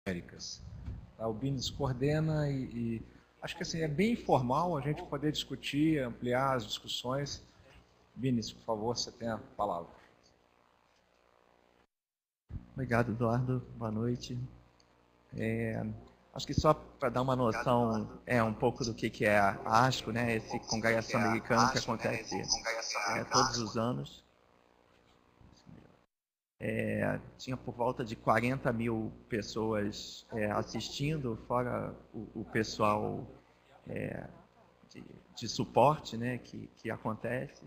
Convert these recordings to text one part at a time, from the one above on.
Américas. O Bines coordena e acho que assim, é bem informal a gente poder discutir, ampliar as discussões. Bines, por favor, você tem a palavra. Obrigado, Eduardo. Boa noite. Acho que só para dar uma noção um pouco do que é a ASCO, né, esse congresso americano que acontece todos os anos. Tinha por volta de 40 mil pessoas assistindo, fora o pessoal de suporte, né, que acontece.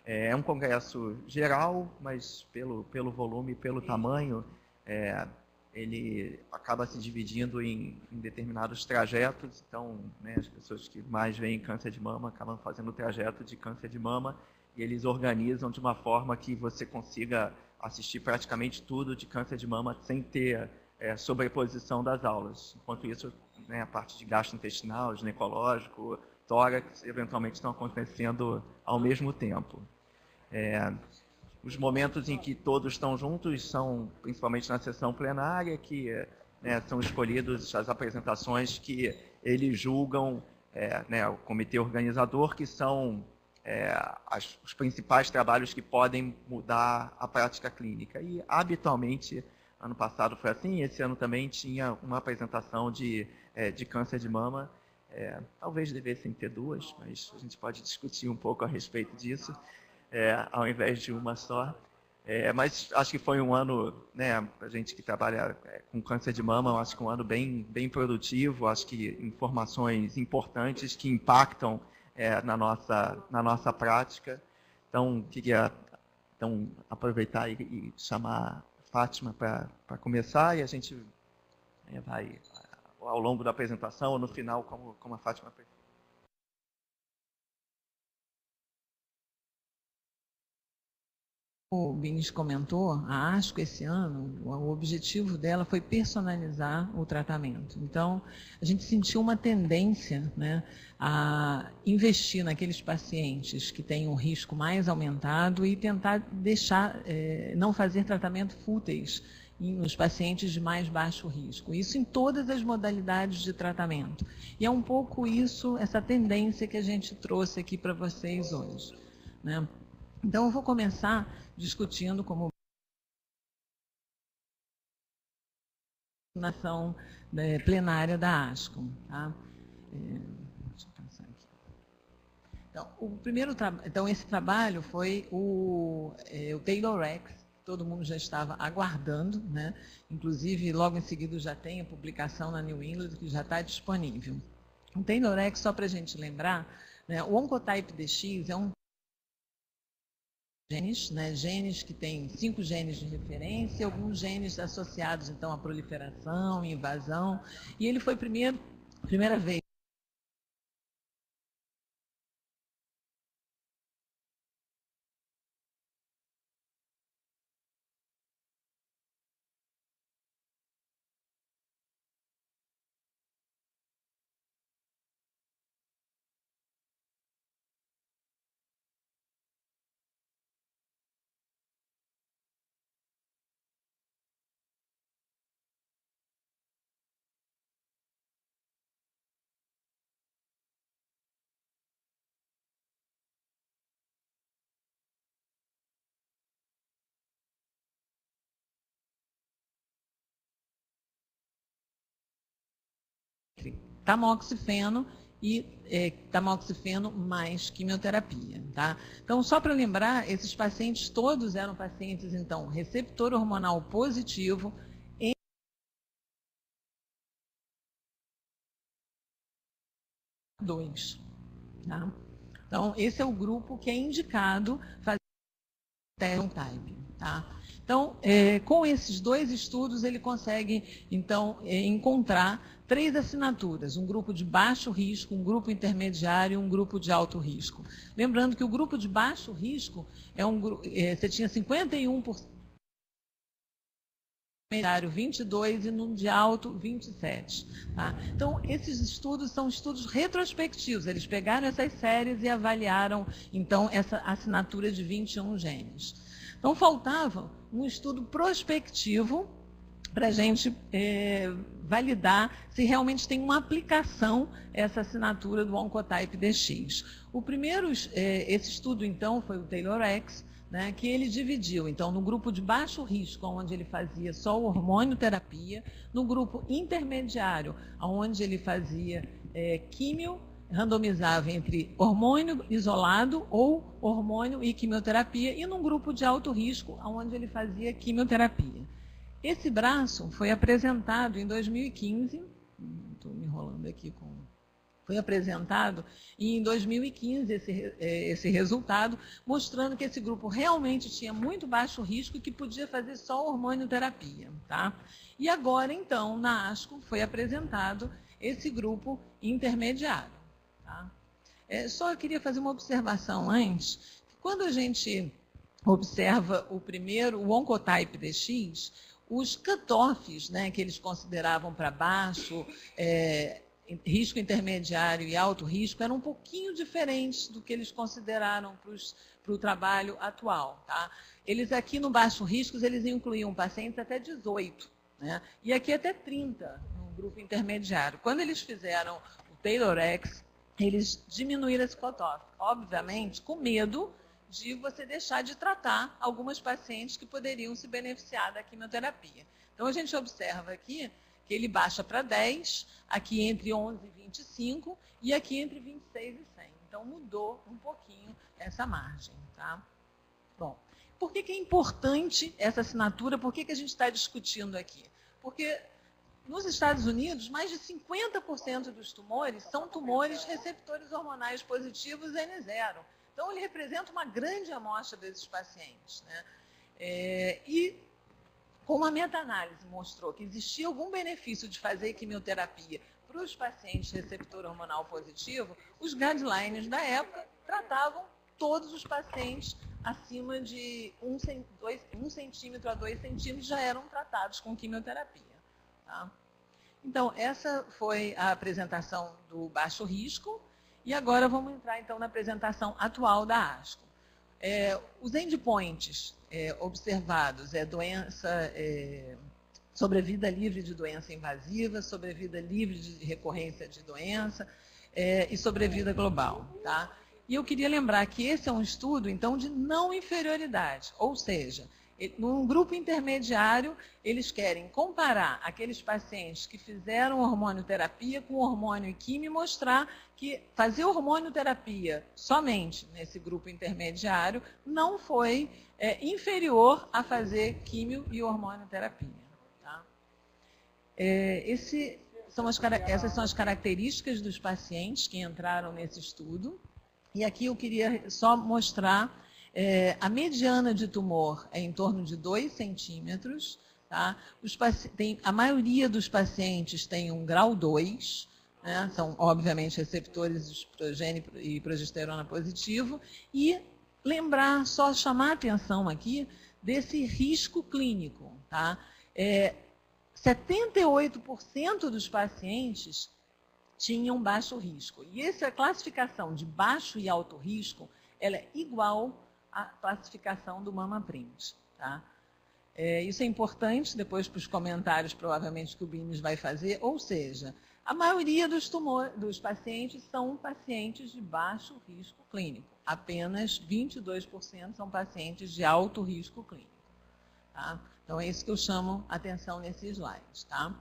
É um congresso geral, mas pelo volume e pelo tamanho, ele acaba se dividindo em determinados trajetos. Então, né, as pessoas que mais veem câncer de mama acabam fazendo o trajeto de câncer de mama, e eles organizam de uma forma que você consiga assistir praticamente tudo de câncer de mama sem ter sobreposição das aulas. Enquanto isso, né, a parte de gastrointestinal, ginecológico, tórax, eventualmente estão acontecendo ao mesmo tempo. Os momentos em que todos estão juntos são principalmente na sessão plenária, que são escolhidos as apresentações que eles julgam, o comitê organizador, que são os principais trabalhos que podem mudar a prática clínica. E, habitualmente, ano passado foi assim, esse ano também tinha uma apresentação de câncer de mama. Talvez devessem ter duas, mas a gente pode discutir um pouco a respeito disso, ao invés de uma só. Mas acho que foi um ano, né, para a gente que trabalha com câncer de mama, acho que um ano bem produtivo, acho que informações importantes que impactam na nossa prática. Então, queria aproveitar e chamar a Fátima para começar, e a gente vai, ao longo da apresentação, ou no final, como a Fátima prefere. O Bines comentou, a ASCO esse ano, o objetivo dela foi personalizar o tratamento. Então, a gente sentiu uma tendência, né, a investir naqueles pacientes que têm um risco mais aumentado e tentar deixar, não fazer tratamento fúteis nos pacientes de mais baixo risco. Isso em todas as modalidades de tratamento. E é um pouco isso, essa tendência que a gente trouxe aqui para vocês hoje, né? Então, eu vou começar discutindo como nação plenária da ASCO. Tá? Deixa eu pensar aqui. Então, esse trabalho foi o TAILORx, todo mundo já estava aguardando, né? Inclusive, logo em seguida já tem a publicação na New England, que já está disponível. O TAILORx, só para a gente lembrar, né, o Oncotype DX é um genes, né, genes que têm 5 genes de referência, alguns genes associados, então, à proliferação, invasão, e ele foi primeira vez tamoxifeno e tamoxifeno mais quimioterapia. Tá? Então, só para lembrar, esses pacientes todos eram pacientes, então, receptor hormonal positivo, em 2. Tá? Então, esse é o grupo que é indicado fazer o type. Tá? Então, com esses 2 estudos, ele consegue, então, encontrar 3 assinaturas, um grupo de baixo risco, um grupo intermediário e um grupo de alto risco. Lembrando que o grupo de baixo risco é um grupo, você tinha 51%, intermediário 22% e no de alto 27%. Tá? Então, esses estudos são estudos retrospectivos, eles pegaram essas séries e avaliaram, então, essa assinatura de 21 genes. Então, faltava um estudo prospectivo para a gente validar se realmente tem uma aplicação essa assinatura do Oncotype DX. O primeiro, esse estudo, então, foi o TAILOR-X, né, que ele dividiu, então, no grupo de baixo risco, onde ele fazia só hormonioterapia, no grupo intermediário, onde ele fazia químio, randomizava entre hormônio isolado ou hormônio e quimioterapia, e num grupo de alto risco, onde ele fazia quimioterapia. Esse braço foi apresentado em 2015, estou me enrolando aqui com... Foi apresentado e em 2015 esse resultado, mostrando que esse grupo realmente tinha muito baixo risco e que podia fazer só hormonioterapia. Tá? E agora, então, na ASCO, foi apresentado esse grupo intermediário. Tá? Só eu queria fazer uma observação antes. Quando a gente observa o Oncotype DX, os cutoffs, né, que eles consideravam para baixo, risco intermediário e alto risco, eram um pouquinho diferentes do que eles consideraram para o trabalho atual. Tá? Eles aqui no baixo risco, eles incluíam pacientes até 18, né? E aqui até 30 no grupo intermediário. Quando eles fizeram o TAILOR-X, eles diminuíram esse cutoff, obviamente com medo de você deixar de tratar algumas pacientes que poderiam se beneficiar da quimioterapia. Então, a gente observa aqui que ele baixa para 10, aqui entre 11 e 25, e aqui entre 26 e 100. Então, mudou um pouquinho essa margem. Tá? Bom, por que é importante essa assinatura? Por que a gente está discutindo aqui? Porque nos Estados Unidos, mais de 50% dos tumores são tumores receptores hormonais positivos N0. Então, ele representa uma grande amostra desses pacientes. Né? E como a meta-análise mostrou que existia algum benefício de fazer quimioterapia para os pacientes receptor hormonal positivo, os guidelines da época tratavam todos os pacientes acima de 1 centímetro a 2 centímetros já eram tratados com quimioterapia. Tá? Então, essa foi a apresentação do baixo risco, e agora vamos entrar então na apresentação atual da ASCO. Os endpoints observados sobrevida livre de doença invasiva, sobrevida livre de recorrência de doença e sobrevida global. Tá? E eu queria lembrar que esse é um estudo, então, de não inferioridade, ou seja, num grupo intermediário, eles querem comparar aqueles pacientes que fizeram hormonioterapia com hormônio e quimio e mostrar que fazer hormonioterapia somente nesse grupo intermediário não foi inferior a fazer quimio e hormonioterapia. Tá? Essas são as características dos pacientes que entraram nesse estudo. E aqui eu queria só mostrar a mediana de tumor é em torno de 2 centímetros. Tá? A maioria dos pacientes tem um grau 2, né? São, obviamente, receptores de estrogênio e progesterona positivo. E lembrar, só chamar a atenção aqui desse risco clínico. Tá? 78% dos pacientes tinham baixo risco. E essa classificação de baixo e alto risco, ela é igual à classificação do MammaPrint. Tá? Isso é importante depois para os comentários, provavelmente, que o Bines vai fazer. Ou seja, a maioria dos pacientes são pacientes de baixo risco clínico. Apenas 22% são pacientes de alto risco clínico. Tá? Então, é isso que eu chamo a atenção nesse slide. Tá?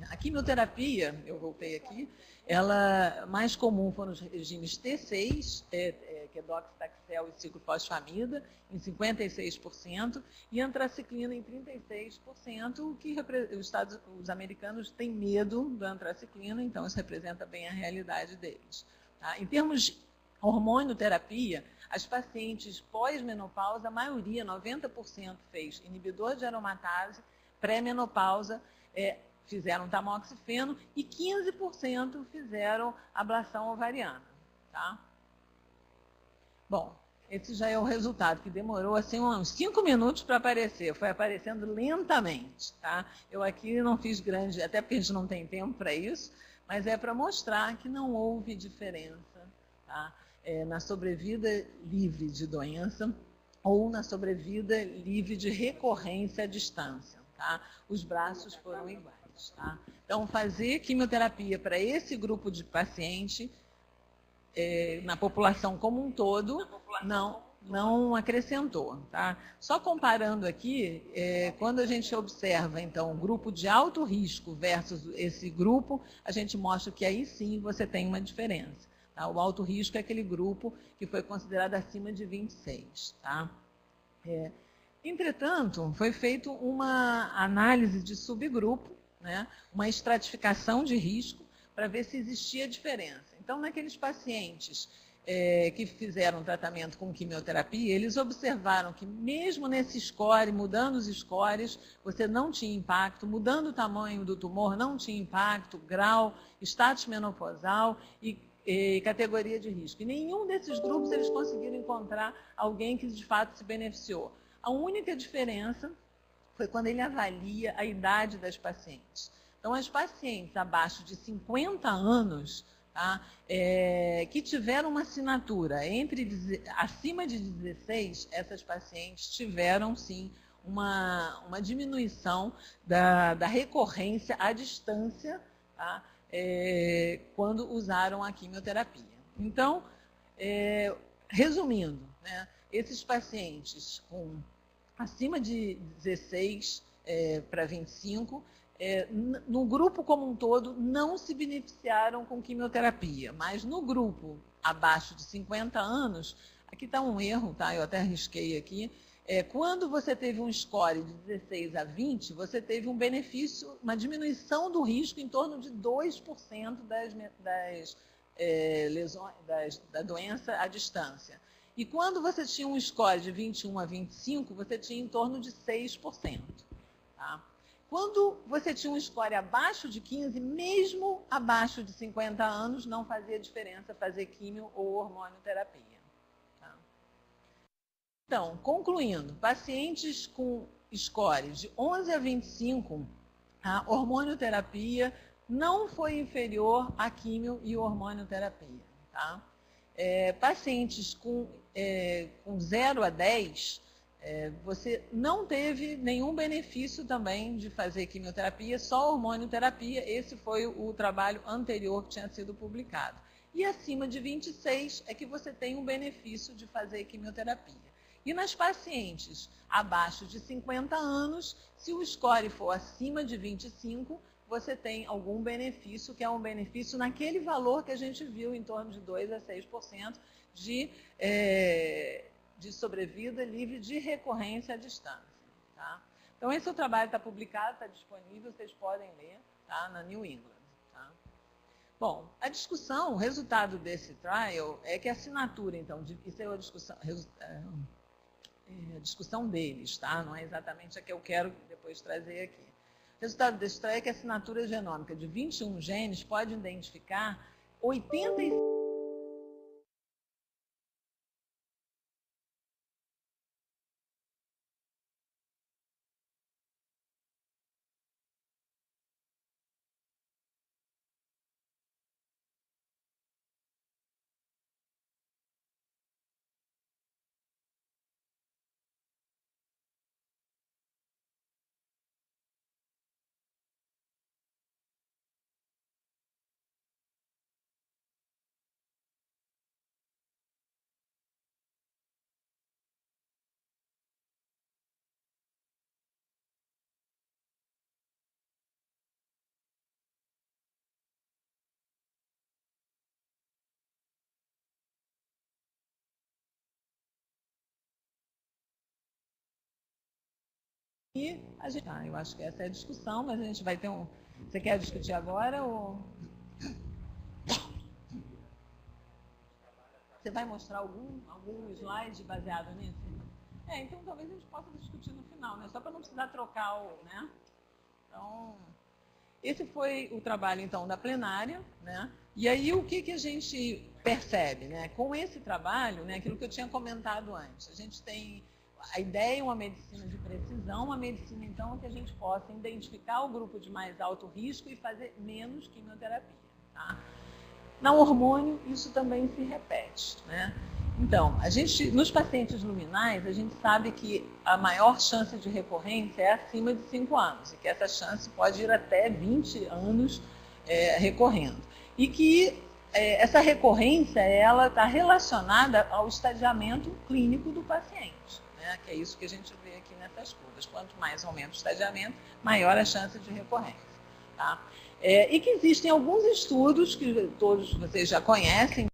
A quimioterapia, eu voltei aqui, ela mais comum foram os regimes T6, que é docetaxel e ciclofosfamida, em 56%, e antraciclina em 36%, que os americanos têm medo da antraciclina, então isso representa bem a realidade deles. Tá? Em termos de hormonioterapia, as pacientes pós-menopausa, a maioria, 90%, fez inibidor de aromatase, pré-menopausa, fizeram tamoxifeno e 15% fizeram ablação ovariana. Tá? Bom, esse já é o resultado, que demorou assim, uns 5 minutos para aparecer, foi aparecendo lentamente. Tá? Eu aqui não fiz grande, até porque a gente não tem tempo para isso, mas é para mostrar que não houve diferença, tá? Na sobrevida livre de doença ou na sobrevida livre de recorrência à distância. tá? Os braços foram iguais. Tá? Então, fazer quimioterapia para esse grupo de paciente, na população como um todo, não acrescentou. Tá? Só comparando aqui, quando a gente observa, então, o grupo de alto risco versus esse grupo, a gente mostra que aí sim você tem uma diferença. Tá? O alto risco é aquele grupo que foi considerado acima de 26. Tá? Entretanto, foi feita uma análise de subgrupo, né? Uma estratificação de risco, para ver se existia diferença. Então, naqueles pacientes que fizeram tratamento com quimioterapia, eles observaram que mesmo nesse score, mudando os scores, você não tinha impacto, mudando o tamanho do tumor não tinha impacto, grau, status menopausal e categoria de risco. Em nenhum desses grupos eles conseguiram encontrar alguém que de fato se beneficiou. A única diferença foi quando ele avalia a idade das pacientes. Então, as pacientes abaixo de 50 anos, tá, que tiveram uma assinatura acima de 16, essas pacientes tiveram, sim, uma diminuição da recorrência à distância, tá, quando usaram a quimioterapia. Então, resumindo, né, esses pacientes acima de 16 para 25, no grupo como um todo, não se beneficiaram com quimioterapia, mas no grupo abaixo de 50 anos, aqui está um erro, tá? Eu até risquei aqui, quando você teve um score de 16 a 20, você teve um benefício, uma diminuição do risco em torno de 2% das lesões, da doença à distância. E quando você tinha um score de 21 a 25, você tinha em torno de 6%. Tá? Quando você tinha um score abaixo de 15, mesmo abaixo de 50 anos, não fazia diferença fazer químio ou hormonioterapia. Tá? Então, concluindo, pacientes com scores de 11 a 25, a hormonioterapia não foi inferior à químio e hormonioterapia. Tá? Pacientes com 0 a 10, você não teve nenhum benefício também de fazer quimioterapia, só hormonioterapia. Esse foi o trabalho anterior que tinha sido publicado. E acima de 26 é que você tem um benefício de fazer quimioterapia. E nas pacientes abaixo de 50 anos, se o score for acima de 25, você tem algum benefício, que é um benefício naquele valor que a gente viu, em torno de 2 a 6% de sobrevida livre de recorrência à distância. Tá? Então, esse trabalho está publicado, está disponível, vocês podem ler, tá? Na New England. Tá? Bom, a discussão, o resultado desse trial é que a assinatura, então, isso é a discussão deles, tá? Não é exatamente a que eu quero depois trazer aqui. O resultado desse trial é que a assinatura genômica de 21 genes pode identificar 85%. E a gente, eu acho que essa é a discussão, mas a gente vai ter um... Você quer discutir agora ou... Você vai mostrar algum slide baseado nisso? Então talvez a gente possa discutir no final, né? Só para não precisar trocar o... Né? Então, esse foi o trabalho, então, da plenária, né? E aí, o que a gente percebe, né? Com esse trabalho, né, aquilo que eu tinha comentado antes, a gente tem... A ideia é uma medicina de precisão, uma medicina, então, que a gente possa identificar o grupo de mais alto risco e fazer menos quimioterapia. Tá? Na hormônio, isso também se repete. Né? Então, nos pacientes luminais, a gente sabe que a maior chance de recorrência é acima de 5 anos, e que essa chance pode ir até 20 anos recorrendo. E que essa recorrência está relacionada ao estadiamento clínico do paciente, né? Que é isso que a gente vê aqui nessas curvas. Quanto mais aumenta o estadiamento, maior a chance de recorrência. Tá? E que existem alguns estudos que todos vocês já conhecem,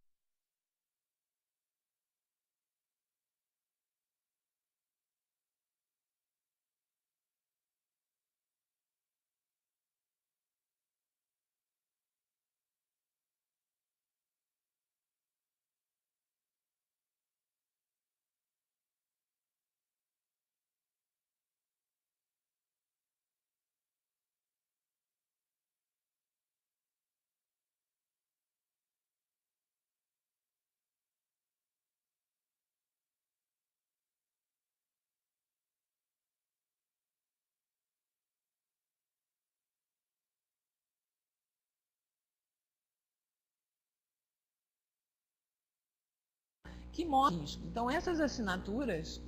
que mostram risco. Então, essas assinaturas,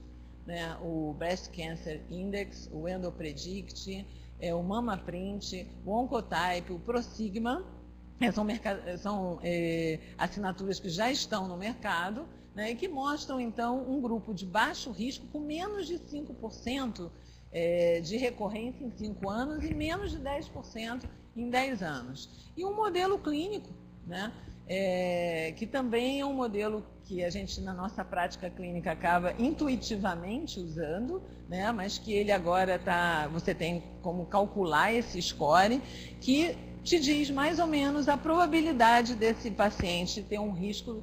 né, o Breast Cancer Index, o EndoPredict, o MammaPrint, o Oncotype, o Prosigma, são assinaturas que já estão no mercado, né, e que mostram, então, um grupo de baixo risco com menos de 5% de recorrência em 5 anos e menos de 10% em 10 anos. E um modelo clínico, né, que também é um modelo que a gente, na nossa prática clínica, acaba intuitivamente usando, né, mas que ele agora você tem como calcular esse score, que te diz mais ou menos a probabilidade desse paciente ter um risco,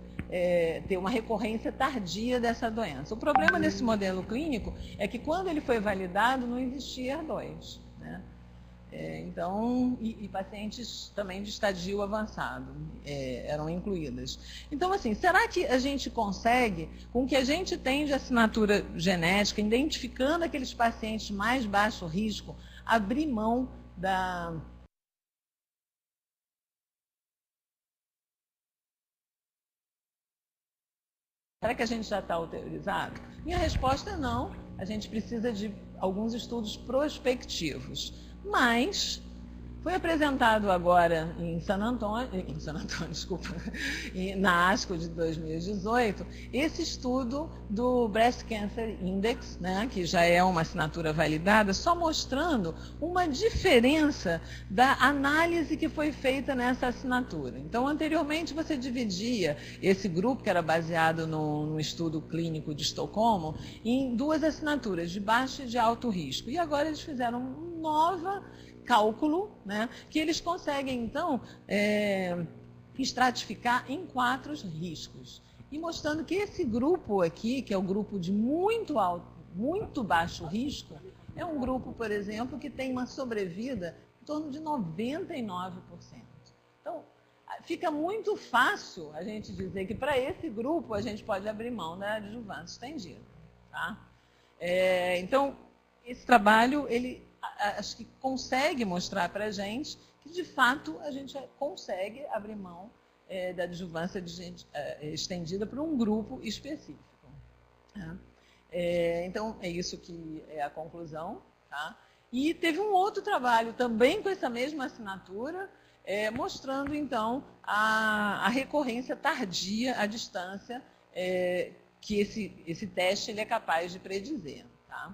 ter uma recorrência tardia dessa doença. O problema desse modelo clínico é que, quando ele foi validado, não existia HER2, né? Então, e pacientes também de estadio avançado eram incluídas. Então, assim, será que a gente consegue, com o que a gente tem de assinatura genética, identificando aqueles pacientes mais baixo risco, abrir mão da... Será que a gente já está autorizado? Minha resposta é não. A gente precisa de alguns estudos prospectivos. Mas foi apresentado agora em San Antônio, desculpa, na ASCO de 2018, esse estudo do Breast Cancer Index, né, que já é uma assinatura validada, só mostrando uma diferença da análise que foi feita nessa assinatura. Então, anteriormente, você dividia esse grupo, que era baseado no estudo clínico de Estocolmo, em 2 assinaturas, de baixo e de alto risco. E agora eles fizeram um novo cálculo, né, que eles conseguem, então, estratificar em 4 riscos. E mostrando que esse grupo aqui, que é o grupo de muito baixo risco, é um grupo, por exemplo, que tem uma sobrevida em torno de 99%. Então, fica muito fácil a gente dizer que, para esse grupo, a gente pode abrir mão da adjuvância estendida. Tá? Então, esse trabalho, ele acho que consegue mostrar para a gente que, de fato, a gente consegue abrir mão da adjuvância estendida para um grupo específico. Tá? Então, é isso que é a conclusão. Tá? E teve um outro trabalho também com essa mesma assinatura, mostrando, então, a recorrência tardia à distância que esse teste ele é capaz de predizer. Tá?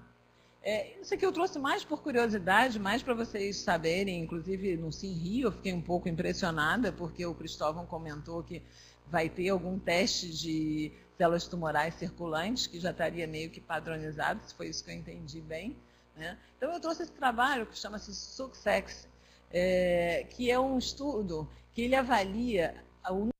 Isso aqui eu trouxe mais por curiosidade, mais para vocês saberem. Inclusive, no Sim Rio, eu fiquei um pouco impressionada, porque o Cristóvão comentou que vai ter algum teste de células tumorais circulantes, que já estaria meio que padronizado, se foi isso que eu entendi bem. Né? Então, eu trouxe esse trabalho que chama-se SUCCESS, que é um estudo que ele avalia o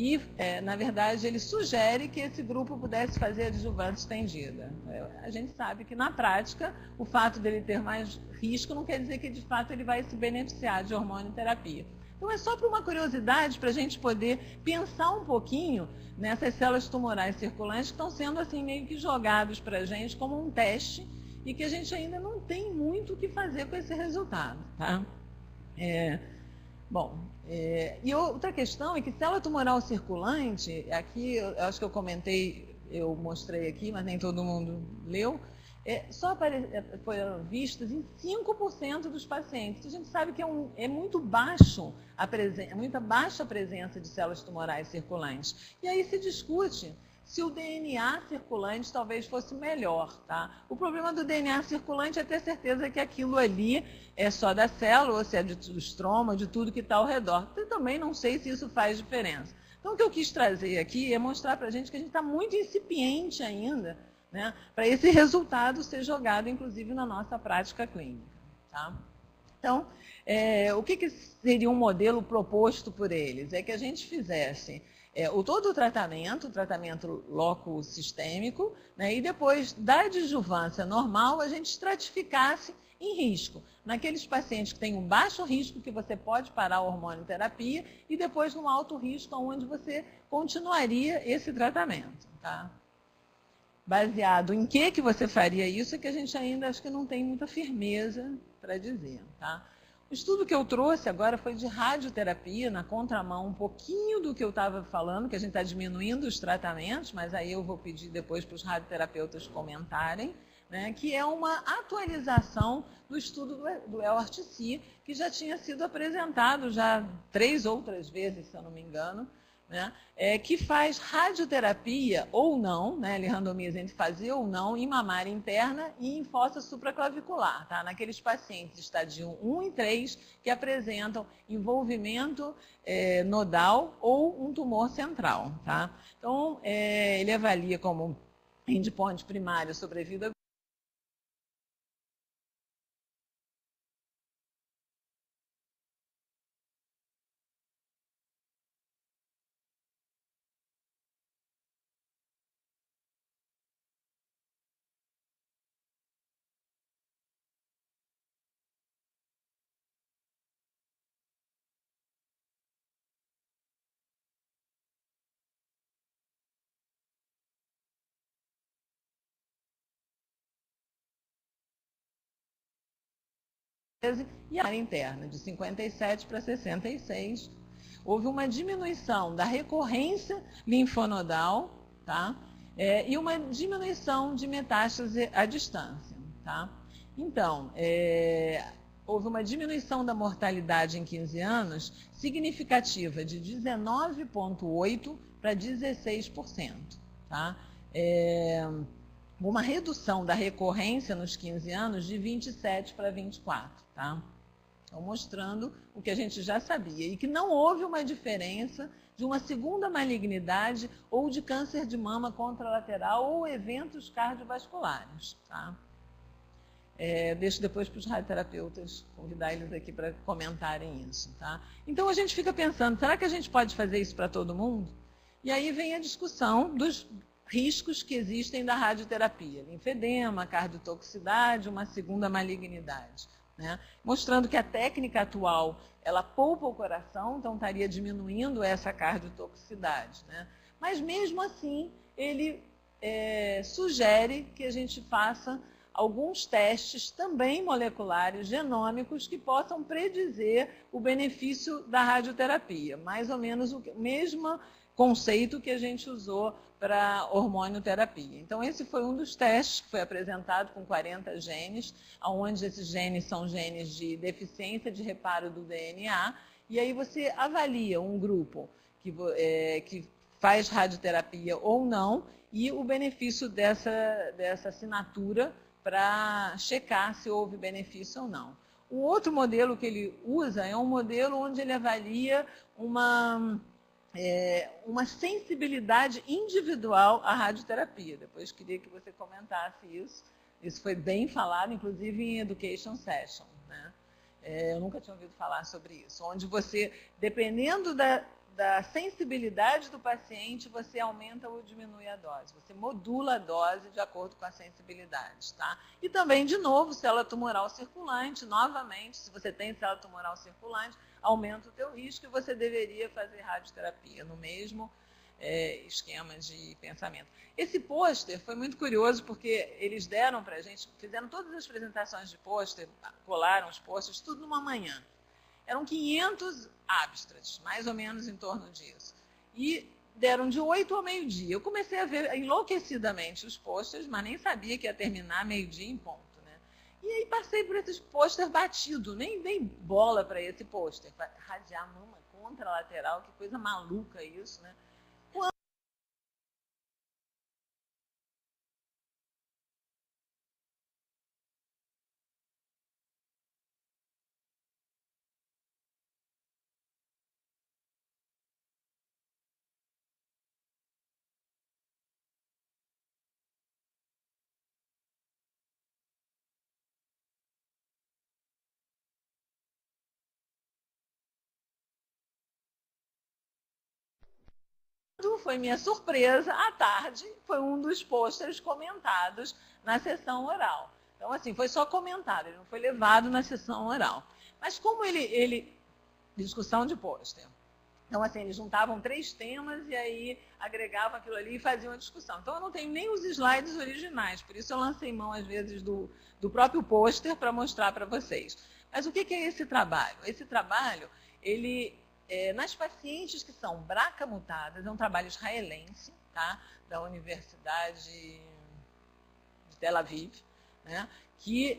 e, na verdade, ele sugere que esse grupo pudesse fazer adjuvante estendida. A gente sabe que, na prática, o fato dele ter mais risco não quer dizer que, de fato, ele vai se beneficiar de hormonioterapia. Então, é só para uma curiosidade, para a gente poder pensar um pouquinho nessas células tumorais circulantes que estão sendo, assim, meio que jogados para a gente como um teste e que a gente ainda não tem muito o que fazer com esse resultado, tá? E outra questão é que célula tumoral circulante, aqui eu acho que eu comentei, eu mostrei aqui, mas nem todo mundo leu, só foram vistas em 5% dos pacientes. A gente sabe que é muito baixa a presença de células tumorais circulantes. E aí se discute se o DNA circulante talvez fosse melhor, tá? O problema do DNA circulante é ter certeza que aquilo ali é só da célula, ou se é do estroma, de tudo que está ao redor. Eu também não sei se isso faz diferença. Então, o que eu quis trazer aqui é mostrar para a gente que a gente está muito incipiente ainda, né, para esse resultado ser jogado, inclusive, na nossa prática clínica, tá? Então, o que seria um modelo proposto por eles? É que a gente fizesse todo o tratamento loco-sistêmico, né, e depois da adjuvância normal, a gente estratificasse em risco. Naqueles pacientes que têm um baixo risco, que você pode parar a hormonioterapia, e depois num alto risco, onde você continuaria esse tratamento, tá? Baseado em que você faria isso, é que a gente ainda acho que não tem muita firmeza para dizer, tá? O estudo que eu trouxe agora foi de radioterapia, na contramão um pouquinho do que eu estava falando, que a gente está diminuindo os tratamentos, mas aí eu vou pedir depois para os radioterapeutas comentarem, né, que é uma atualização do estudo do EORTC, que já tinha sido apresentado já 3 outras vezes, se eu não me engano, né, que faz radioterapia ou não, né, ele randomiza entre fazer ou não em mamária interna e em fossa supraclavicular, tá, naqueles pacientes de estadio 1 e 3 que apresentam envolvimento nodal ou um tumor central. Tá? Então, ele avalia como endpoint primário sobrevida e a área interna, de 57 para 66. Houve uma diminuição da recorrência linfonodal, tá? E uma diminuição de metástase à distância. Tá? Então, houve uma diminuição da mortalidade em 15 anos significativa de 19,8% para 16%. Tá? Uma redução da recorrência nos 15 anos de 27 para 24, tá? Então, mostrando o que a gente já sabia, e que não houve uma diferença de uma segunda malignidade ou de câncer de mama contralateral ou eventos cardiovasculares, tá? Deixo depois para os radioterapeutas convidar eles aqui para comentarem isso, tá? Então, a gente fica pensando, será que a gente pode fazer isso para todo mundo? E aí vem a discussão dos riscos que existem da radioterapia, linfedema, cardiotoxicidade, uma segunda malignidade, né? Mostrando que a técnica atual, ela poupa o coração, então estaria diminuindo essa cardiotoxicidade, né? Mas mesmo assim, ele sugere que a gente faça alguns testes também moleculares, genômicos, que possam predizer o benefício da radioterapia, mais ou menos o mesmo conceito que a gente usou para hormonioterapia. Então, esse foi um dos testes que foi apresentado com 40 genes, onde esses genes são genes de deficiência de reparo do DNA, e aí você avalia um grupo que faz radioterapia ou não, e o benefício dessa assinatura para checar se houve benefício ou não. O outro modelo que ele usa é um modelo onde ele avalia uma sensibilidade individual à radioterapia. Depois queria que você comentasse isso. Isso foi bem falado, inclusive em Education Session, né? Eu nunca tinha ouvido falar sobre isso. Onde você, dependendo da sensibilidade do paciente, você aumenta ou diminui a dose. Você modula a dose de acordo com a sensibilidade, tá? E também, de novo, célula tumoral circulante, novamente, se você tem célula tumoral circulante, aumenta o teu risco e você deveria fazer radioterapia no mesmo esquema de pensamento. Esse pôster foi muito curioso porque eles deram para a gente, fizeram todas as apresentações de pôster, colaram os pôsteres, tudo numa manhã. Eram 500 abstracts, mais ou menos em torno disso. E deram de 8 ao meio-dia. Eu comecei a ver enlouquecidamente os posters, mas nem sabia que ia terminar meio-dia em ponto. Né? E aí passei por esses posters batidos, nem dei bola para esse pôster. Radiar mama contralateral, que coisa maluca isso, né? Foi minha surpresa, à tarde, foi um dos pôsteres comentados na sessão oral. Então, assim, foi só comentado, ele não foi levado na sessão oral. Mas como discussão de pôster. Então, assim, eles juntavam 3 temas e aí agregavam aquilo ali e faziam a discussão. Então, eu não tenho nem os slides originais, por isso eu lancei mão, às vezes, do próprio pôster para mostrar para vocês. Mas o que é esse trabalho? Esse trabalho, nas pacientes que são BRCA mutadas, é um trabalho israelense, tá? Da Universidade de Tel Aviv, né? Que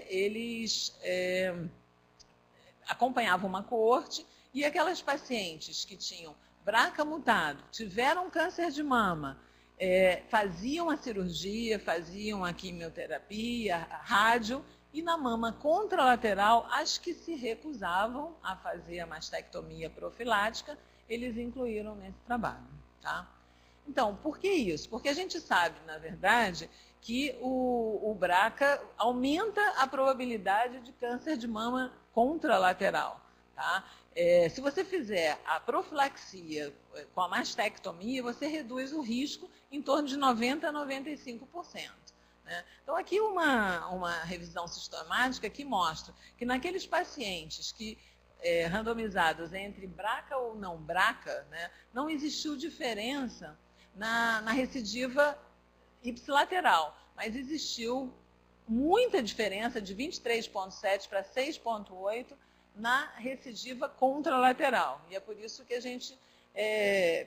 eles acompanhavam uma coorte e aquelas pacientes que tinham BRCA mutado, tiveram câncer de mama, faziam a cirurgia, faziam a quimioterapia, a rádio, e na mama contralateral, as que se recusavam a fazer a mastectomia profilática, eles incluíram nesse trabalho. Tá? Então, por que isso? Porque a gente sabe, na verdade, que o BRCA aumenta a probabilidade de câncer de mama contralateral. Tá? Se você fizer a profilaxia com a mastectomia, você reduz o risco em torno de 90% a 95%. Então, aqui uma revisão sistemática que mostra que naqueles pacientes que randomizados entre BRCA ou não BRCA, né, não existiu diferença na recidiva ipsilateral, mas existiu muita diferença de 23,7 para 6,8 na recidiva contralateral. E é por isso que a gente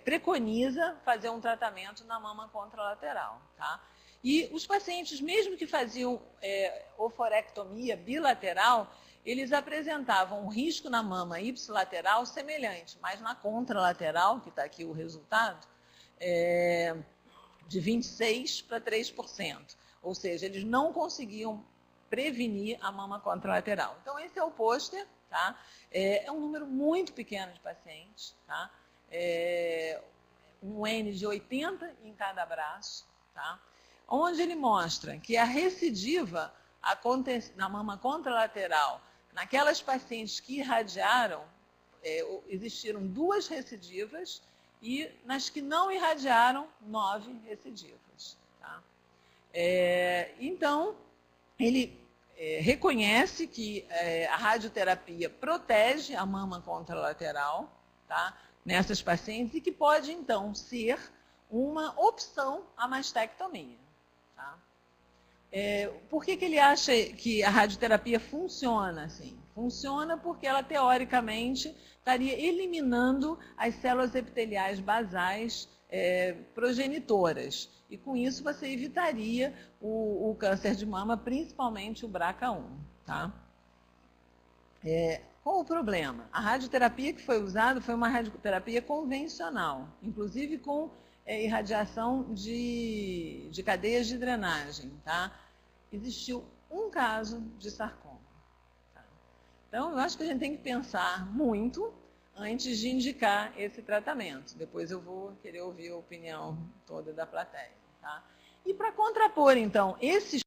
preconiza fazer um tratamento na mama contralateral. Tá? E os pacientes, mesmo que faziam oforectomia bilateral, eles apresentavam um risco na mama ipsilateral semelhante, mas na contralateral, que está aqui o resultado, de 26% para 3%. Ou seja, eles não conseguiam prevenir a mama contralateral. Então, esse é o pôster, tá? É um número muito pequeno de pacientes, tá? Um N de 80 em cada braço, tá? Onde ele mostra que a recidiva na mama contralateral, naquelas pacientes que irradiaram, existiram 2 recidivas e nas que não irradiaram, 9 recidivas. Tá? Então, ele reconhece que a radioterapia protege a mama contralateral, tá? Nessas pacientes e que pode, então, ser uma opção à mastectomia. Tá? Por que ele acha que a radioterapia funciona assim? Funciona porque ela, teoricamente, estaria eliminando as células epiteliais basais progenitoras. E, com isso, você evitaria o câncer de mama, principalmente o BRCA1. Tá? Qual o problema? A radioterapia que foi usada foi uma radioterapia convencional, inclusive com irradiação de cadeias de drenagem. Tá? Existiu um caso de sarcoma. Tá? Então, eu acho que a gente tem que pensar muito antes de indicar esse tratamento. Depois eu vou querer ouvir a opinião toda da plateia. Tá? E para contrapor, então, esses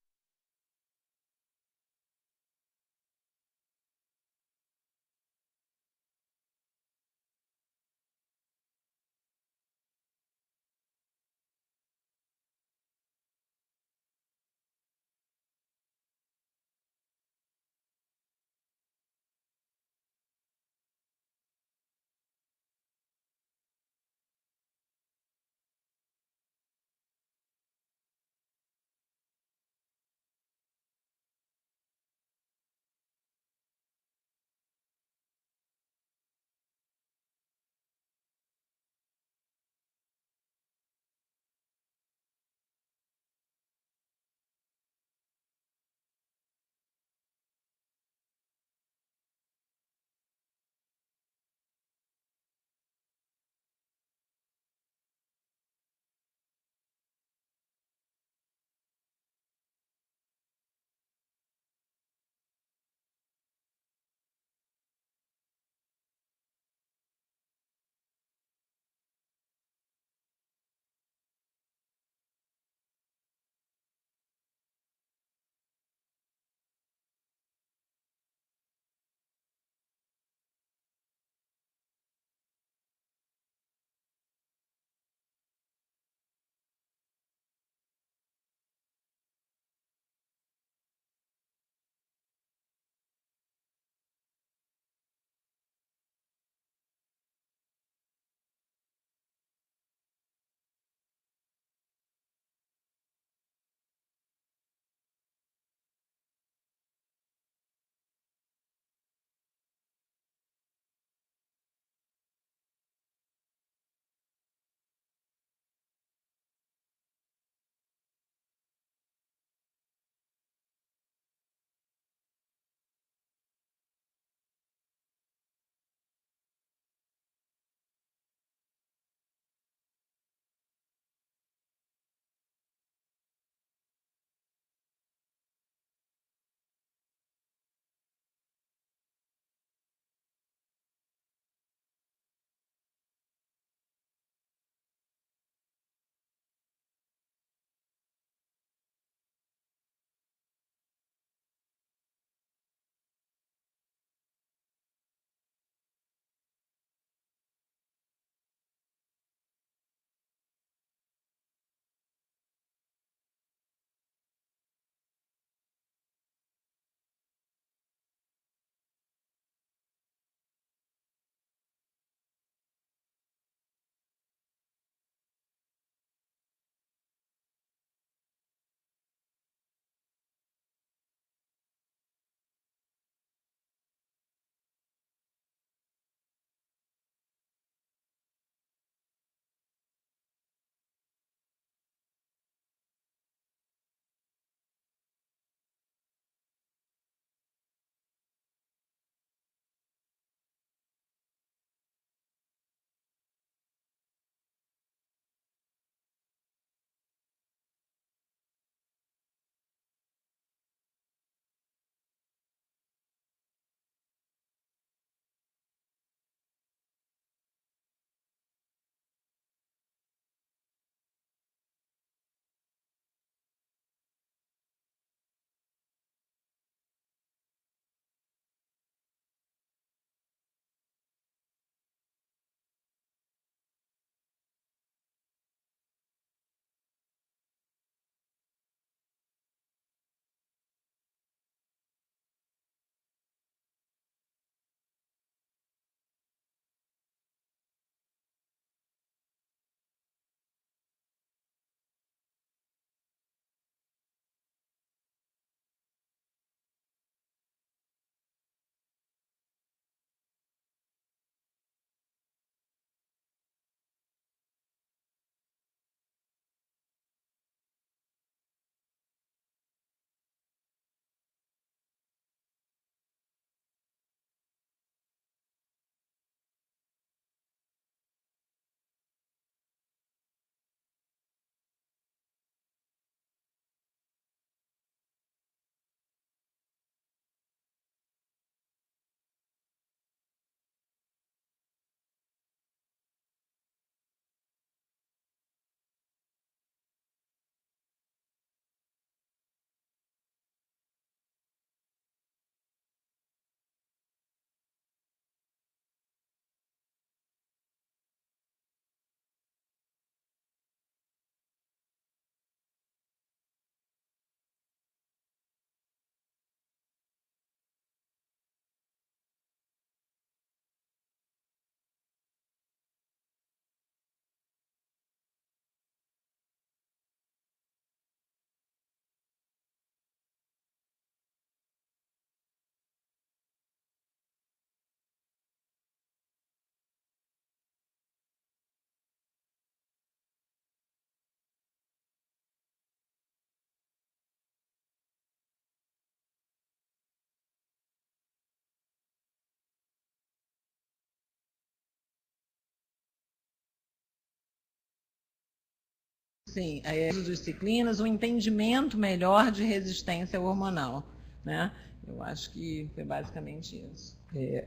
assim, uso de ciclinas, um entendimento melhor de resistência hormonal, né? Eu acho que foi basicamente isso.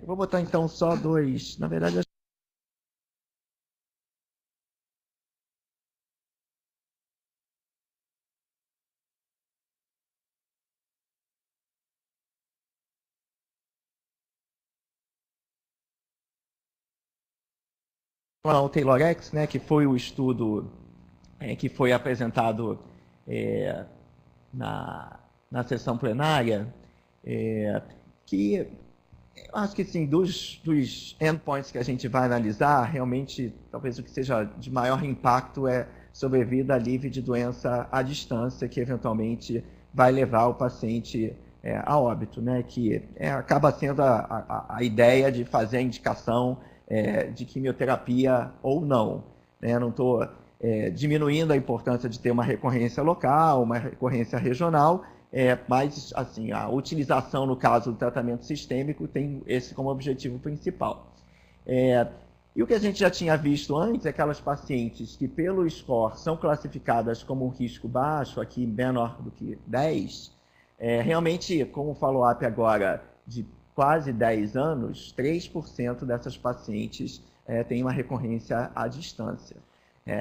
Vou botar então só dois, na verdade, o Taylorex, né, que foi o estudo que foi apresentado na sessão plenária, que eu acho que sim, dos endpoints que a gente vai analisar, realmente, talvez o que seja de maior impacto é sobrevida livre de doença à distância, que eventualmente vai levar o paciente a óbito, né? Que acaba sendo a ideia de fazer a indicação de quimioterapia ou não, né? Não estou diminuindo a importância de ter uma recorrência local, uma recorrência regional, mas assim, a utilização, no caso do tratamento sistêmico, tem esse como objetivo principal. E o que a gente já tinha visto antes é aquelas pacientes que, pelo score, são classificadas como um risco baixo, aqui menor do que 10, realmente, com o follow-up agora de quase 10 anos, 3% dessas pacientes têm uma recorrência à distância.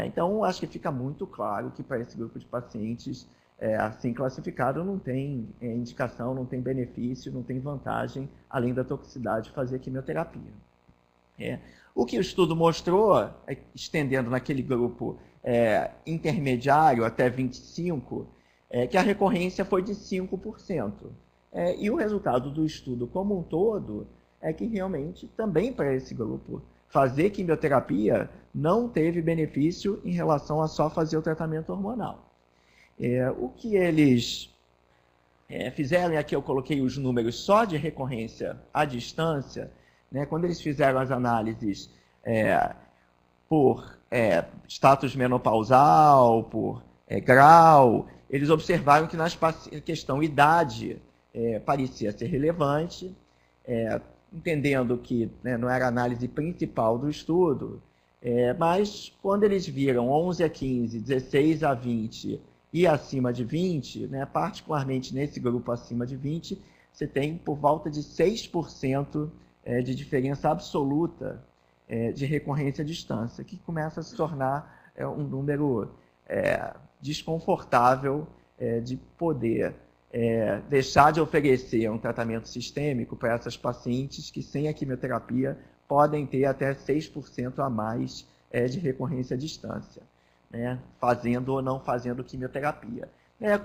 Então, acho que fica muito claro que para esse grupo de pacientes assim classificado não tem indicação, não tem benefício, não tem vantagem, além da toxicidade, fazer quimioterapia. O que o estudo mostrou, estendendo naquele grupo intermediário até 25, que a recorrência foi de 5%. E o resultado do estudo como um todo é que realmente também para esse grupo fazer quimioterapia não teve benefício em relação a só fazer o tratamento hormonal. O que eles fizeram, e aqui eu coloquei os números só de recorrência à distância, né, quando eles fizeram as análises por status menopausal, por grau, eles observaram que na questão idade parecia ser relevante, entendendo que não era a análise principal do estudo, mas quando eles viram 11 a 15, 16 a 20 e acima de 20, né, particularmente nesse grupo acima de 20, você tem por volta de 6% de diferença absoluta de recorrência à distância, que começa a se tornar um número desconfortável de poder deixar de oferecer um tratamento sistêmico para essas pacientes que, sem a quimioterapia, podem ter até 6% a mais de recorrência à distância, né, fazendo ou não fazendo quimioterapia.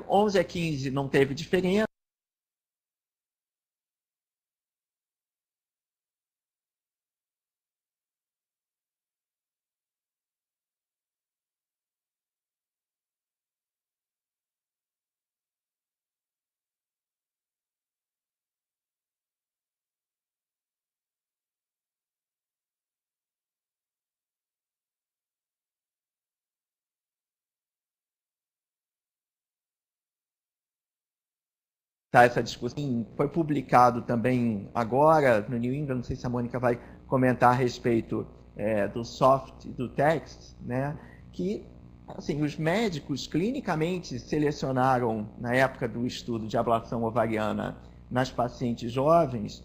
11 a 15 não teve diferença. Essa discussão foi publicado também agora no New England, não sei se a Mônica vai comentar a respeito do soft, do text, né, que assim, os médicos clinicamente selecionaram, na época do estudo de ablação ovariana nas pacientes jovens,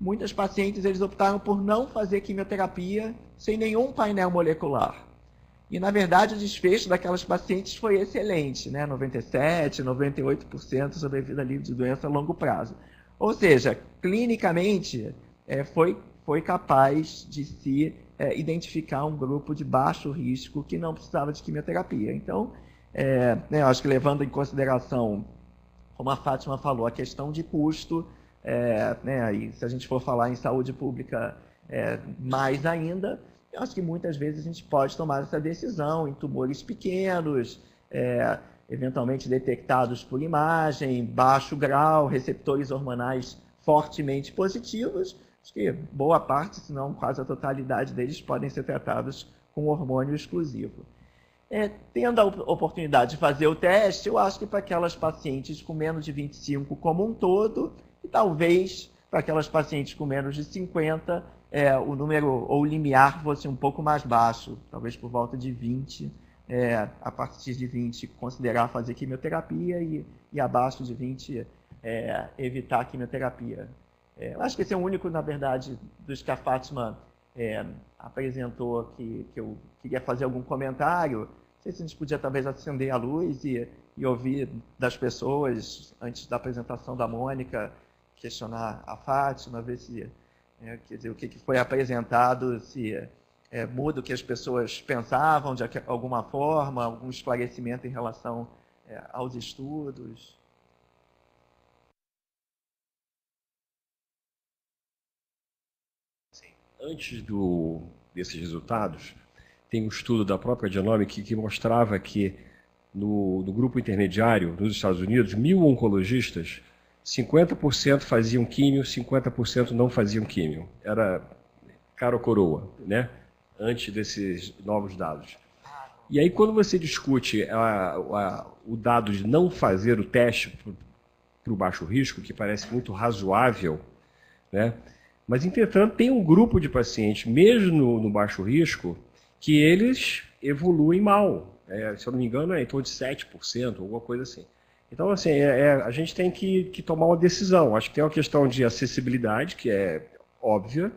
muitas pacientes eles optaram por não fazer quimioterapia sem nenhum painel molecular. E, na verdade, o desfecho daquelas pacientes foi excelente, né? 97%, 98% sobrevida livre de doença a longo prazo. Ou seja, clinicamente, foi capaz de se identificar um grupo de baixo risco que não precisava de quimioterapia. Então, eu acho que levando em consideração, como a Fátima falou, a questão de custo, e se a gente for falar em saúde pública mais ainda, eu acho que muitas vezes a gente pode tomar essa decisão em tumores pequenos, eventualmente detectados por imagem, baixo grau, receptores hormonais fortemente positivos. Acho que boa parte, se não quase a totalidade deles, podem ser tratados com hormônio exclusivo. Tendo a oportunidade de fazer o teste, eu acho que para aquelas pacientes com menos de 25 como um todo, e talvez para aquelas pacientes com menos de 50, o número ou o limiar fosse um pouco mais baixo, talvez por volta de 20, a partir de 20 considerar fazer quimioterapia e abaixo de 20 evitar a quimioterapia. Eu acho que esse é o único, na verdade, dos que a Fátima apresentou que eu queria fazer algum comentário. Não sei se a gente podia talvez acender a luz e ouvir das pessoas, antes da apresentação da Mônica, questionar a Fátima, ver se quer dizer, o que foi apresentado, se muda o que as pessoas pensavam de alguma forma, algum esclarecimento em relação aos estudos. Antes desses resultados, tem um estudo da própria Genomic que mostrava que no grupo intermediário nos Estados Unidos, 1.000 oncologistas, 50% faziam químio, 50% não faziam químio. Era cara ou coroa, né? Antes desses novos dados. E aí, quando você discute o dado de não fazer o teste para o baixo risco, que parece muito razoável, né? Mas, entretanto, tem um grupo de pacientes, mesmo no baixo risco, que eles evoluem mal. Se eu não me engano, é em torno de 7%, alguma coisa assim. Então, assim, a gente tem que tomar uma decisão. Acho que tem uma questão de acessibilidade, que é óbvia,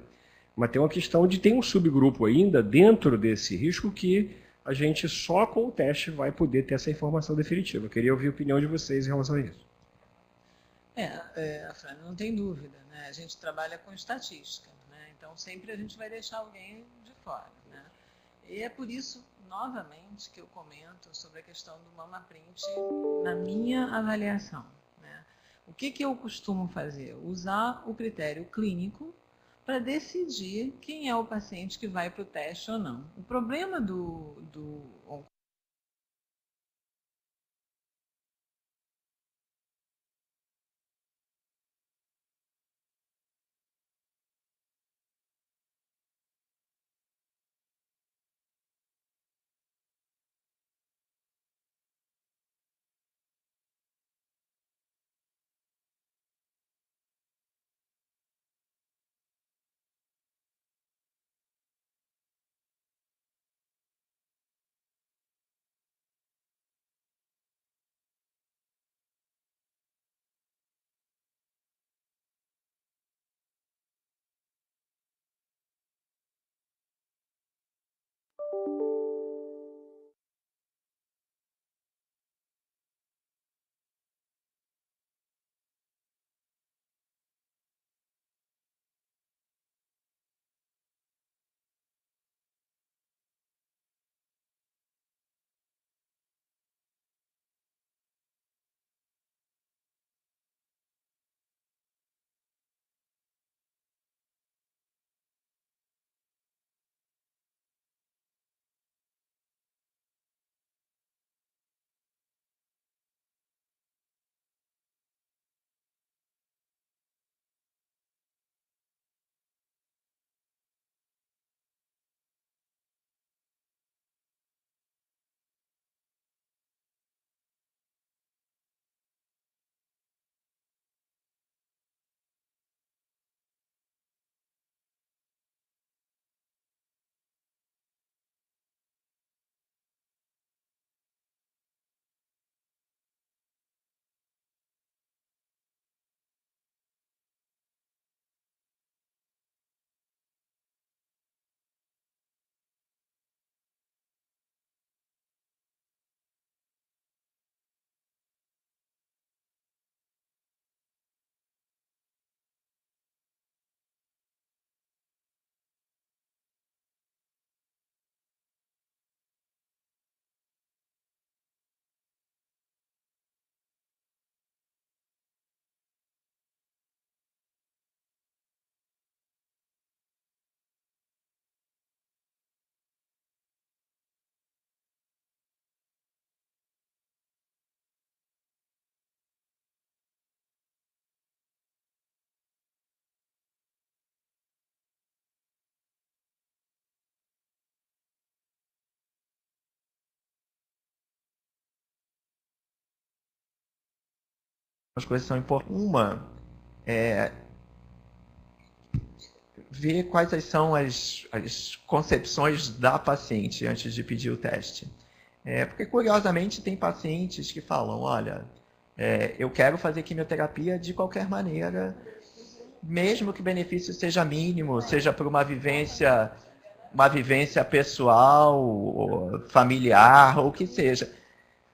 mas tem uma questão de ter um subgrupo ainda dentro desse risco que a gente só com o teste vai poder ter essa informação definitiva. Eu queria ouvir a opinião de vocês em relação a isso. Fran, não tem dúvida, né? A gente trabalha com estatística, né? Então sempre a gente vai deixar alguém de fora, né? E é por isso, novamente, que eu comento sobre a questão do MamaPrint na minha avaliação, né? O que eu costumo fazer? Usar o critério clínico para decidir quem é o paciente que vai para o teste ou não. O problema do As coisas são importantes. Uma é ver quais são as concepções da paciente antes de pedir o teste. Porque, curiosamente, tem pacientes que falam, olha, eu quero fazer quimioterapia de qualquer maneira, mesmo que o benefício seja mínimo, seja por uma vivência pessoal, ou familiar, ou o que seja.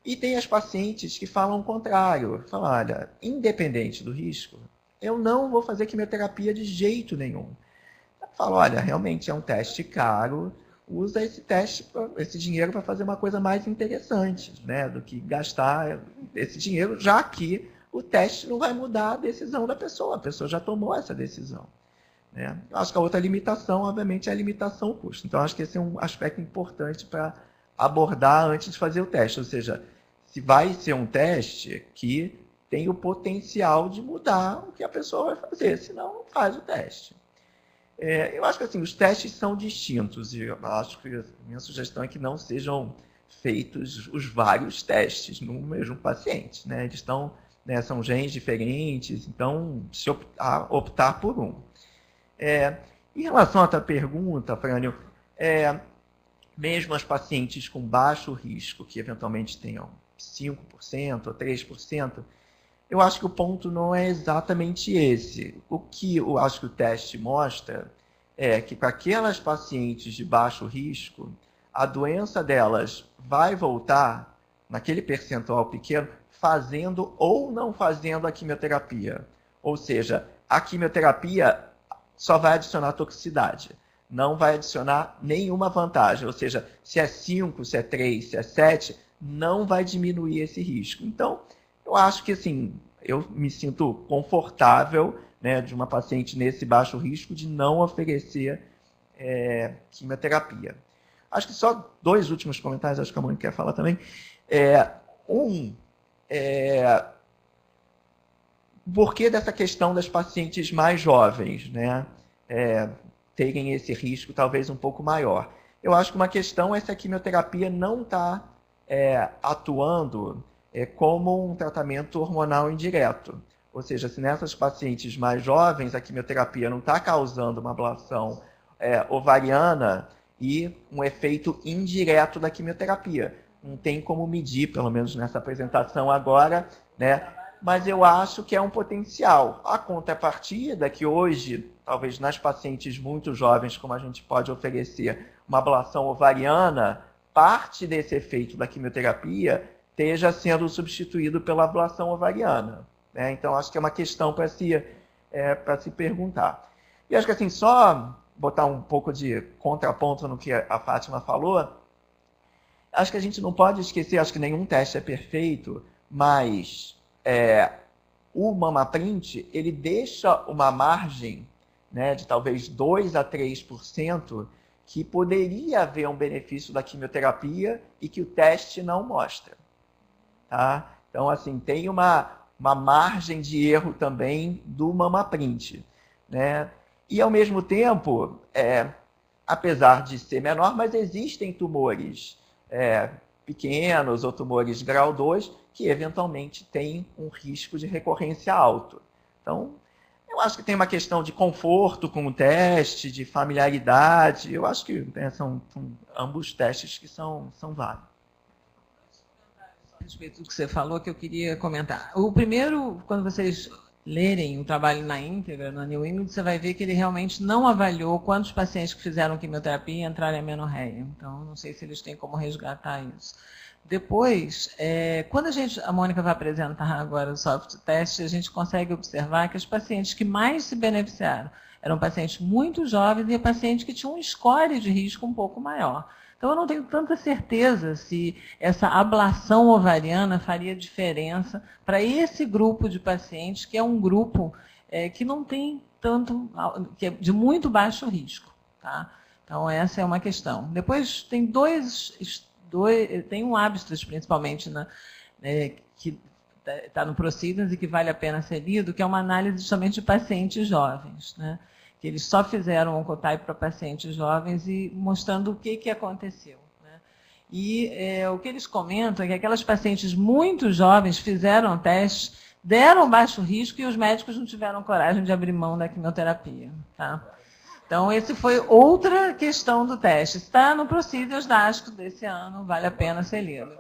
E tem as pacientes que falam o contrário, falam, olha, independente do risco, eu não vou fazer quimioterapia de jeito nenhum. Eu falo, olha, realmente é um teste caro, usa esse dinheiro para fazer uma coisa mais interessante, né, do que gastar esse dinheiro, já que o teste não vai mudar a decisão da pessoa, a pessoa já tomou essa decisão. Né? Eu acho que a outra limitação, obviamente, é a limitação ao custo. Então, acho que esse é um aspecto importante para abordar antes de fazer o teste, ou seja, se vai ser um teste que tem o potencial de mudar o que a pessoa vai fazer, senão não faz o teste. Eu acho que assim, os testes são distintos, e eu acho que a minha sugestão é que não sejam feitos os vários testes no mesmo paciente. Né? Eles estão, né, são genes diferentes, então se optar por um. Em relação à tua pergunta, Frânio, mesmo as pacientes com baixo risco, que eventualmente tenham 5% ou 3%, eu acho que o ponto não é exatamente esse. O que eu acho que o teste mostra é que para aquelas pacientes de baixo risco, a doença delas vai voltar, naquele percentual pequeno, fazendo ou não fazendo a quimioterapia. Ou seja, a quimioterapia só vai adicionar toxicidade, não vai adicionar nenhuma vantagem. Ou seja, se é 5, se é 3, se é 7, não vai diminuir esse risco. Então, eu acho que assim, eu me sinto confortável, né, de uma paciente nesse baixo risco de não oferecer quimioterapia. Acho que só 2 últimos comentários, acho que a Mônica quer falar também. Por que dessa questão das pacientes mais jovens, né, terem esse risco talvez um pouco maior? Eu acho que uma questão é se a quimioterapia não está atuando como um tratamento hormonal indireto. Ou seja, se nessas pacientes mais jovens a quimioterapia não está causando uma ablação ovariana e um efeito indireto da quimioterapia. Não tem como medir, pelo menos nessa apresentação agora, né? Mas eu acho que é um potencial. A contrapartida que hoje, talvez nas pacientes muito jovens, como a gente pode oferecer uma ablação ovariana, parte desse efeito da quimioterapia esteja sendo substituído pela ablação ovariana. Né? Então, acho que é uma questão para se perguntar. E acho que assim, só botar um pouco de contraponto no que a Fátima falou, acho que a gente não pode esquecer, acho que nenhum teste é perfeito, mas o MamaPrint, ele deixa uma margem, né, de talvez 2 a 3%, que poderia haver um benefício da quimioterapia e que o teste não mostra. Tá? Então, assim, tem uma margem de erro também do MamaPrint. Né? E, ao mesmo tempo, apesar de ser menor, mas existem tumores pequenos ou tumores grau 2 que, eventualmente, têm um risco de recorrência alto. Então, eu acho que tem uma questão de conforto com o teste, de familiaridade. Eu acho que são ambos testes que são válidos. A respeito do que você falou, que eu queria comentar. O primeiro, quando vocês lerem o trabalho na íntegra, na New England, você vai ver que ele realmente não avaliou quantos pacientes que fizeram quimioterapia entraram em amenorreia. Então, não sei se eles têm como resgatar isso. Depois, quando a Mônica vai apresentar agora o soft test, a gente consegue observar que os pacientes que mais se beneficiaram eram pacientes muito jovens e pacientes que tinham um score de risco um pouco maior. Então, eu não tenho tanta certeza se essa ablação ovariana faria diferença para esse grupo de pacientes, que é um grupo que não tem tanto, que é de muito baixo risco. Tá? Então, essa é uma questão. Depois, tem tem um abstract, principalmente, que está no Proceedings e que vale a pena ser lido, que é uma análise somente de pacientes jovens, né? Que eles só fizeram Oncotype para pacientes jovens e mostrando o que aconteceu. Né? E o que eles comentam é que aquelas pacientes muito jovens fizeram testes, deram baixo risco e os médicos não tiveram coragem de abrir mão da quimioterapia. Tá? Então, esse foi outra questão do teste. Está no Procedures da ASCO desse ano, vale a pena ser lido.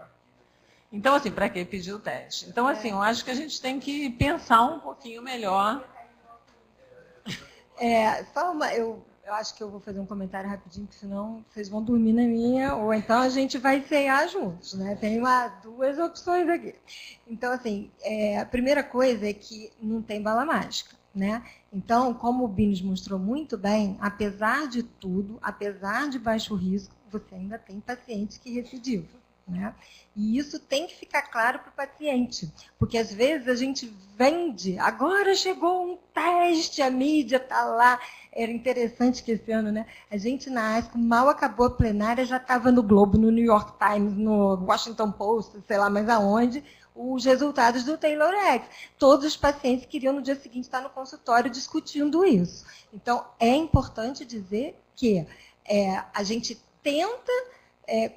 Então, assim, para que pedir o teste? Então, assim, eu acho que a gente tem que pensar um pouquinho melhor. Eu acho que eu vou fazer um comentário rapidinho, porque senão vocês vão dormir na minha, ou então a gente vai ceiar juntos, né? Tem duas opções aqui. Então, assim, a primeira coisa é que não tem bala mágica, né? Então, como o Bines mostrou muito bem, apesar de tudo, apesar de baixo risco, você ainda tem paciente que recidiva, né? E isso tem que ficar claro para o paciente, porque às vezes a gente vende, agora chegou um teste, a mídia está lá. Era interessante que esse ano, né? A gente na ASCO, mal acabou a plenária, já estava no Globo, no New York Times, no Washington Post, sei lá mais aonde, os resultados do TAILOR-X. Todos os pacientes queriam no dia seguinte estar no consultório discutindo isso. Então, é importante dizer que a gente tenta,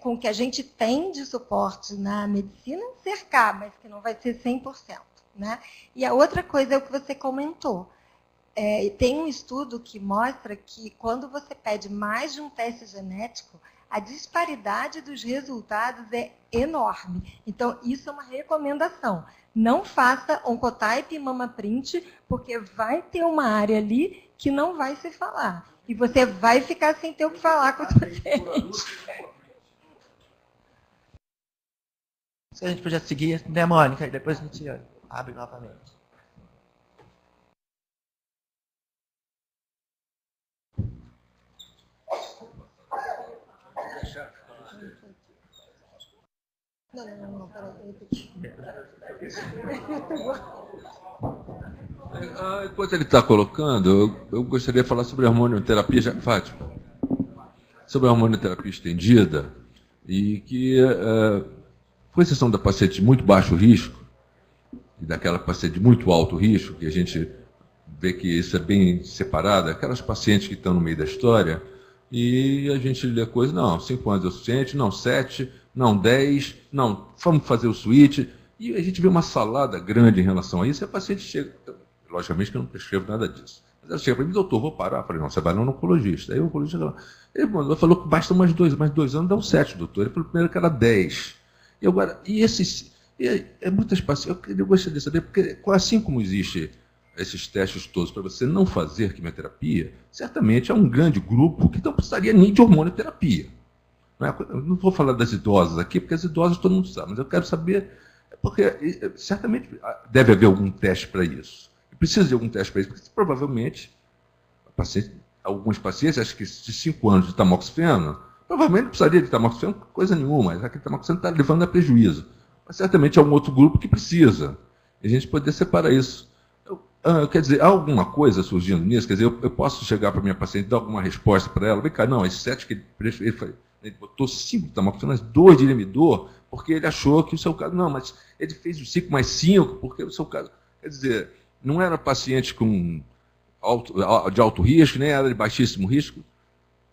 com o que a gente tem de suporte na medicina, cercar, mas que não vai ser 100%. Né? E a outra coisa é o que você comentou. Tem um estudo que mostra que quando você pede mais de um teste genético, a disparidade dos resultados é enorme. Então, isso é uma recomendação. Não faça Oncotype e MamaPrint, porque vai ter uma área ali que não vai se falar. E você vai ficar sem ter o que falar com os pacientes. Se a gente podia seguir, né, Mônica? E depois a gente abre novamente. Não, peraí. Enquanto ele está colocando, eu gostaria de falar sobre a hormonioterapia, Fátima, sobre a hormonioterapia estendida, e que, com exceção da paciente de muito baixo risco, e daquela paciente de muito alto risco, que a gente vê que isso é bem separado, aquelas pacientes que estão no meio da história, e a gente lê coisa, não, 5 anos é o suficiente, não, 7, não, 10, não, vamos fazer o switch. E a gente vê uma salada grande em relação a isso, e a paciente chega, logicamente que eu não prescrevo nada disso, mas ela chega para mim, doutor, vou parar. Eu falei, não, você vai no oncologista. Aí o oncologista falou que basta mais 2 anos, dá um 7, doutor. Ele falou primeiro que era 10. E agora, muitas pacientes, eu gostaria de saber, porque assim como existe esses testes todos para você não fazer quimioterapia, certamente há um grande grupo que não precisaria nem de hormonioterapia. Não vou falar das idosas aqui, porque as idosas todo mundo sabe, mas eu quero saber, porque certamente deve haver algum teste para isso. Precisa de algum teste para isso, porque provavelmente, alguns pacientes, acho que de 5 anos de tamoxifeno, provavelmente não precisaria de tamoxifeno coisa nenhuma, mas aquele tamoxifeno está levando a prejuízo. Mas certamente há um outro grupo que precisa. E a gente poder separar isso. Quer dizer, há alguma coisa surgindo nisso? Quer dizer, eu posso chegar para a minha paciente e dar alguma resposta para ela? Vem cá, não, esse 7 que ele botou 5 de tamoxifeno, mas 2 de Inemidor, porque ele achou que o seu caso... Não, mas ele fez o 5 mais 5, porque o seu caso... Quer dizer, não era paciente de alto risco, nem era de baixíssimo risco.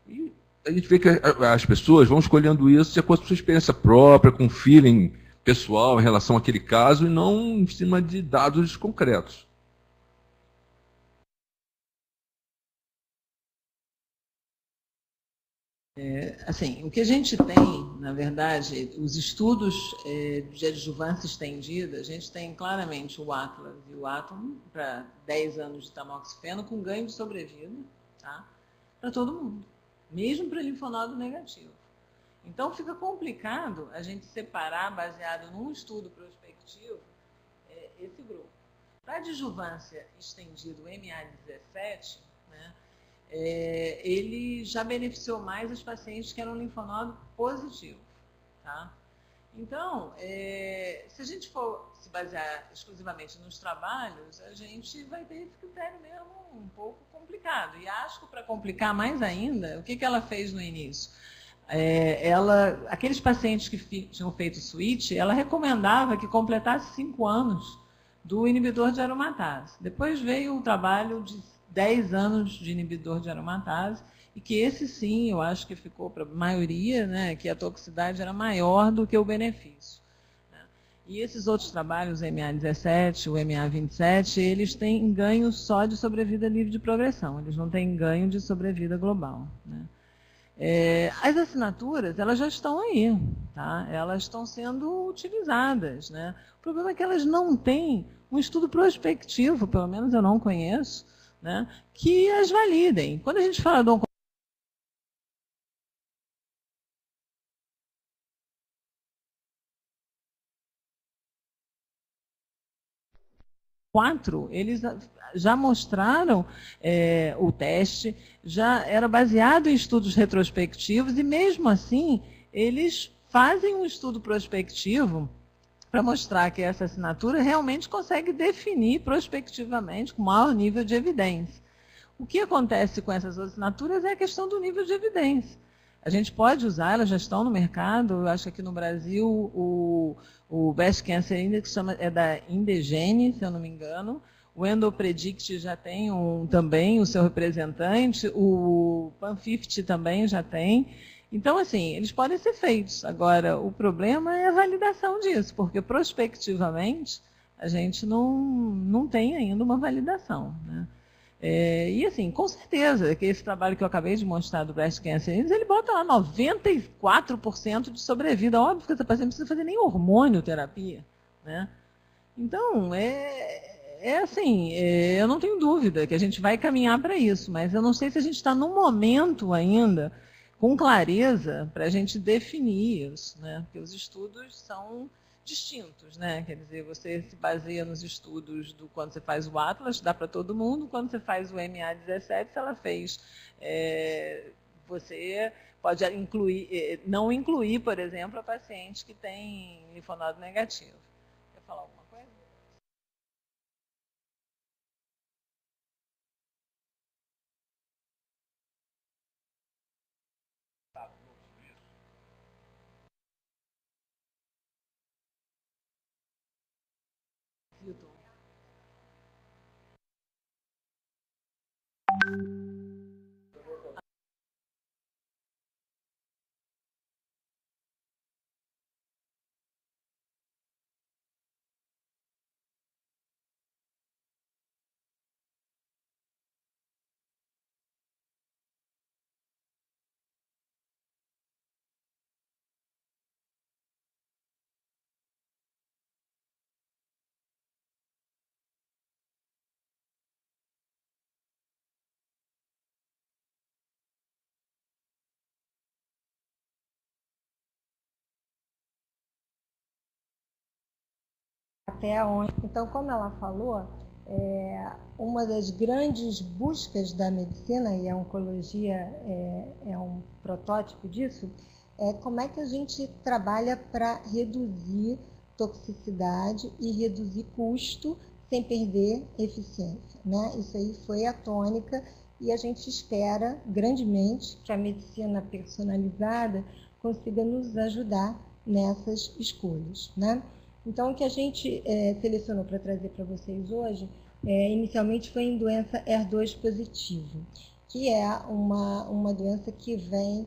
E a gente vê que as pessoas vão escolhendo isso de acordo com a sua experiência própria, com feeling pessoal em relação àquele caso, e não em cima de dados concretos. Assim, o que a gente tem, na verdade, os estudos de adjuvância estendida, a gente tem claramente o Atlas e o Atom para 10 anos de tamoxifeno com ganho de sobrevida, tá? Para todo mundo, mesmo para linfonodo negativo. Então, fica complicado a gente separar, baseado num estudo prospectivo, esse grupo. Para adjuvância estendido MA17, né, ele já beneficiou mais os pacientes que eram linfonodo positivo. Tá? Então, se a gente for se basear exclusivamente nos trabalhos, a gente vai ter esse critério mesmo um pouco complicado. E acho que para complicar mais ainda, o que ela fez no início? Aqueles pacientes que tinham feito switch, ela recomendava que completasse 5 anos do inibidor de aromatase. Depois veio o trabalho de 10 anos de inibidor de aromatase, e que esse sim, eu acho que ficou para a maioria, né, que a toxicidade era maior do que o benefício. Né? E esses outros trabalhos, o MA17, o MA27, eles têm ganho só de sobrevida livre de progressão, eles não têm ganho de sobrevida global, né? As assinaturas, elas já estão aí, tá? Elas estão sendo utilizadas, né? O problema é que elas não têm um estudo prospectivo, pelo menos eu não conheço, né, que as validem. Quando a gente fala do 4, eles já mostraram o teste, já era baseado em estudos retrospectivos, e mesmo assim, eles fazem um estudo prospectivo para mostrar que essa assinatura realmente consegue definir prospectivamente com maior nível de evidência. O que acontece com essas assinaturas é a questão do nível de evidência. A gente pode usar, elas já estão no mercado, eu acho que aqui no Brasil o Breast Cancer Index é da Indegene, se eu não me engano. O EndoPredict já tem também o seu representante, o PAN50 também já tem. Então, assim, eles podem ser feitos. Agora, o problema é a validação disso, porque prospectivamente a gente não tem ainda uma validação, né? E assim, com certeza, que esse trabalho que eu acabei de mostrar do Breast Cancer Index, ele bota lá 94% de sobrevida. Óbvio que essa paciente não precisa fazer nem hormonioterapia, né? Então, assim, eu não tenho dúvida que a gente vai caminhar para isso, mas eu não sei se a gente está num momento ainda com clareza para a gente definir isso, né? Porque os estudos são distintos, né? Quer dizer, você se baseia nos estudos do quando você faz o Atlas, dá para todo mundo, quando você faz o MA17, se ela fez, você pode não incluir, por exemplo, a paciente que tem linfonodo negativo. Quer falar alguma coisa? Até onde. Então, como ela falou, uma das grandes buscas da medicina, e a oncologia é um protótipo disso, é como é que a gente trabalha para reduzir toxicidade e reduzir custo sem perder eficiência, né? Isso aí foi a tônica, e a gente espera grandemente que a medicina personalizada consiga nos ajudar nessas escolhas, né? Então, o que a gente selecionou para trazer para vocês hoje, inicialmente foi em doença HER2 positivo, que é uma doença que vem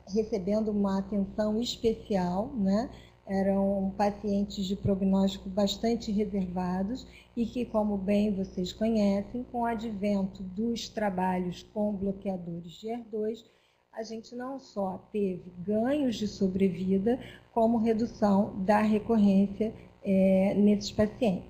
recebendo uma atenção especial, né? Eram pacientes de prognóstico bastante reservados e que, como bem vocês conhecem, com o advento dos trabalhos com bloqueadores de HER2, a gente não só teve ganhos de sobrevida, como redução da recorrência nesses pacientes.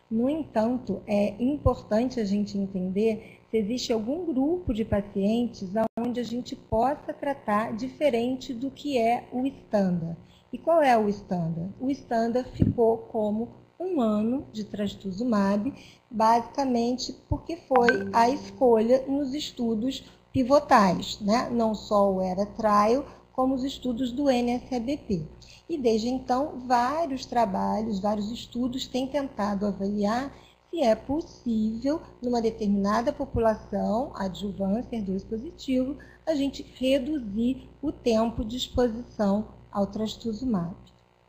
No entanto, é importante a gente entender se existe algum grupo de pacientes onde a gente possa tratar diferente do que é o estándar. E qual é o estándar? O estándar ficou como 1 ano de trastuzumab, basicamente porque foi a escolha nos estudos pivotais, né? Não só o ERA Trial, como os estudos do NSABP. E desde então, vários trabalhos, vários estudos têm tentado avaliar se é possível, numa determinada população, adjuvância HER2 positivo, a gente reduzir o tempo de exposição ao trastuzumab.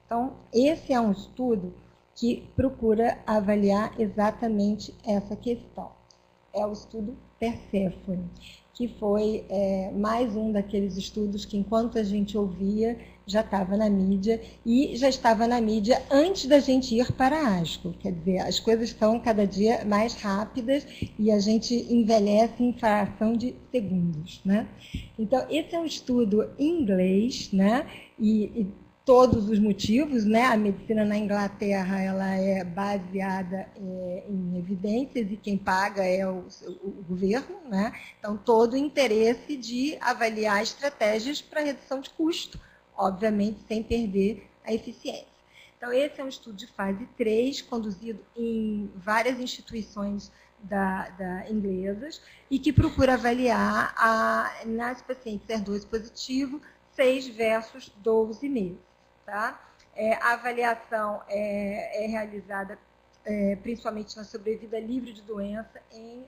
Então, esse é um estudo que procura avaliar exatamente essa questão. É o estudo Perséfone, que foi mais um daqueles estudos que, enquanto a gente ouvia, já estava na mídia, e já estava na mídia antes da gente ir para a ASCO. Quer dizer, as coisas estão cada dia mais rápidas e a gente envelhece em fração de segundos, né? Então, esse é um estudo em inglês, né? E todos os motivos, né? A medicina na Inglaterra ela é baseada em evidências e quem paga é o governo, né? Então, todo o interesse de avaliar estratégias para redução de custo, obviamente sem perder a eficiência. Então, esse é um estudo de fase 3, conduzido em várias instituições inglesas e que procura avaliar nas pacientes HER2 positivo 6 versus 12 meses. Tá? A avaliação é realizada principalmente na sobrevida livre de doença em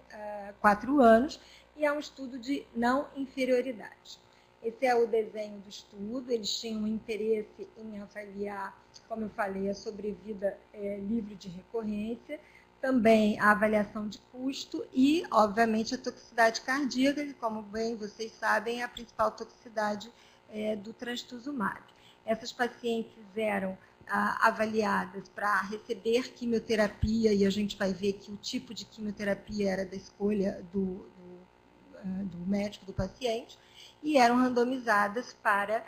4 anos e é um estudo de não inferioridade. Esse é o desenho do estudo, eles tinham interesse em avaliar, como eu falei, a sobrevida livre de recorrência, também a avaliação de custo e, obviamente, a toxicidade cardíaca, que, como bem vocês sabem, é a principal toxicidade do trastuzumab. Essas pacientes eram avaliadas para receber quimioterapia, e a gente vai ver que o tipo de quimioterapia era da escolha do médico, do paciente, e eram randomizadas para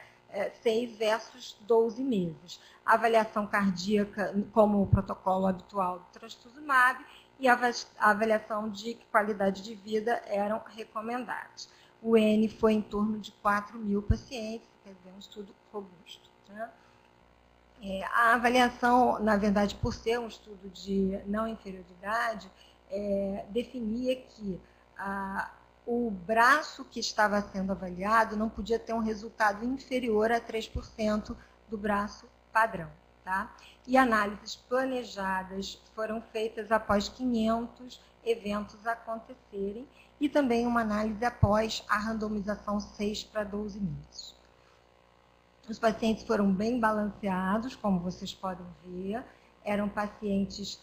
6 versus 12 meses. A avaliação cardíaca, como o protocolo habitual do trastuzumab, e a avaliação de qualidade de vida eram recomendadas. O N foi em torno de 4.000 pacientes, quer dizer, um estudo robusto. Né? A avaliação, na verdade, por ser um estudo de não inferioridade, definia que o braço que estava sendo avaliado não podia ter um resultado inferior a 3% do braço padrão. Tá? E análises planejadas foram feitas após 500 eventos acontecerem e também uma análise após a randomização 6 para 12 meses. Os pacientes foram bem balanceados, como vocês podem ver, eram pacientes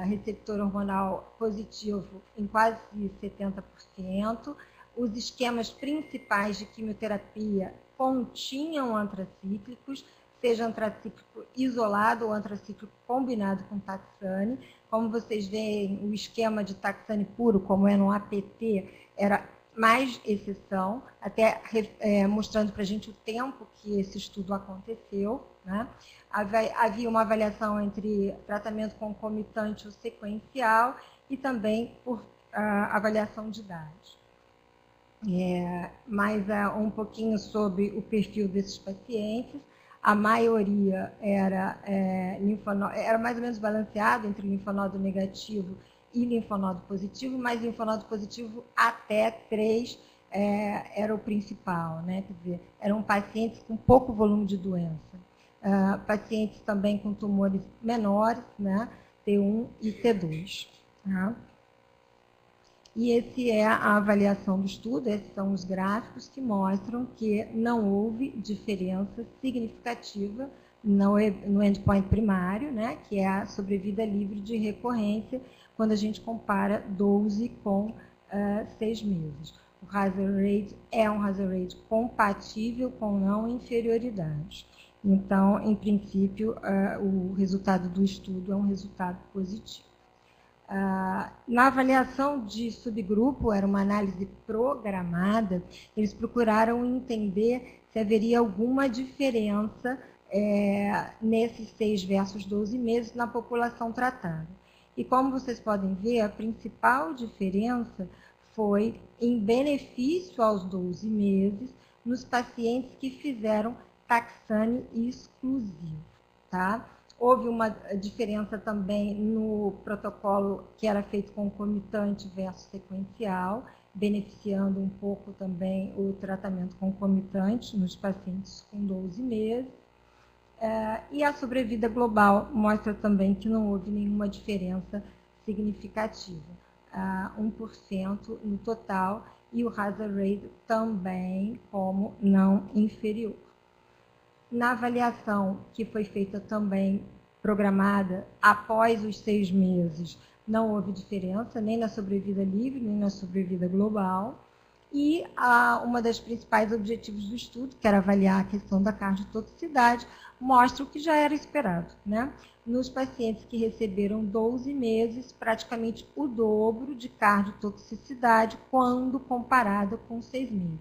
receptor hormonal positivo em quase 70%. Os esquemas principais de quimioterapia continham antracíclicos, seja antracíclico isolado ou antracíclico combinado com taxane. Como vocês veem, o esquema de taxane puro, como é no APT, era mais exceção, até mostrando para a gente o tempo que esse estudo aconteceu. Né? Havia uma avaliação entre tratamento concomitante ou sequencial e também por avaliação de idade. Mais um pouquinho sobre o perfil desses pacientes. A maioria era mais ou menos balanceado entre linfonodo negativo e linfonodo positivo, mas linfonodo positivo até 3 era o principal, né? Quer dizer, eram pacientes com pouco volume de doença. Pacientes também com tumores menores, né? T1 e T2. Tá? E esse é a avaliação do estudo, esses são os gráficos que mostram que não houve diferença significativa no endpoint primário, né? Que é a sobrevida livre de recorrência, quando a gente compara 12 com 6 meses. O hazard rate é um hazard rate compatível com não inferioridade. Então, em princípio, o resultado do estudo é um resultado positivo. Na avaliação de subgrupo, era uma análise programada, eles procuraram entender se haveria alguma diferença nesses 6 versus 12 meses na população tratada. E como vocês podem ver, a principal diferença foi em benefício aos 12 meses nos pacientes que fizeram taxane exclusivo. Tá? Houve uma diferença também no protocolo que era feito concomitante versus sequencial, beneficiando um pouco também o tratamento concomitante nos pacientes com 12 meses. E a sobrevida global mostra também que não houve nenhuma diferença significativa. 1% no total e o hazard rate também como não inferior. Na avaliação que foi feita também programada após os 6 meses, não houve diferença nem na sobrevida livre nem na sobrevida global. E uma das principais objetivos do estudo, que era avaliar a questão da cardiotoxicidade, mostra o que já era esperado, né? Nos pacientes que receberam 12 meses, praticamente o dobro de cardiotoxicidade quando comparado com 6 meses.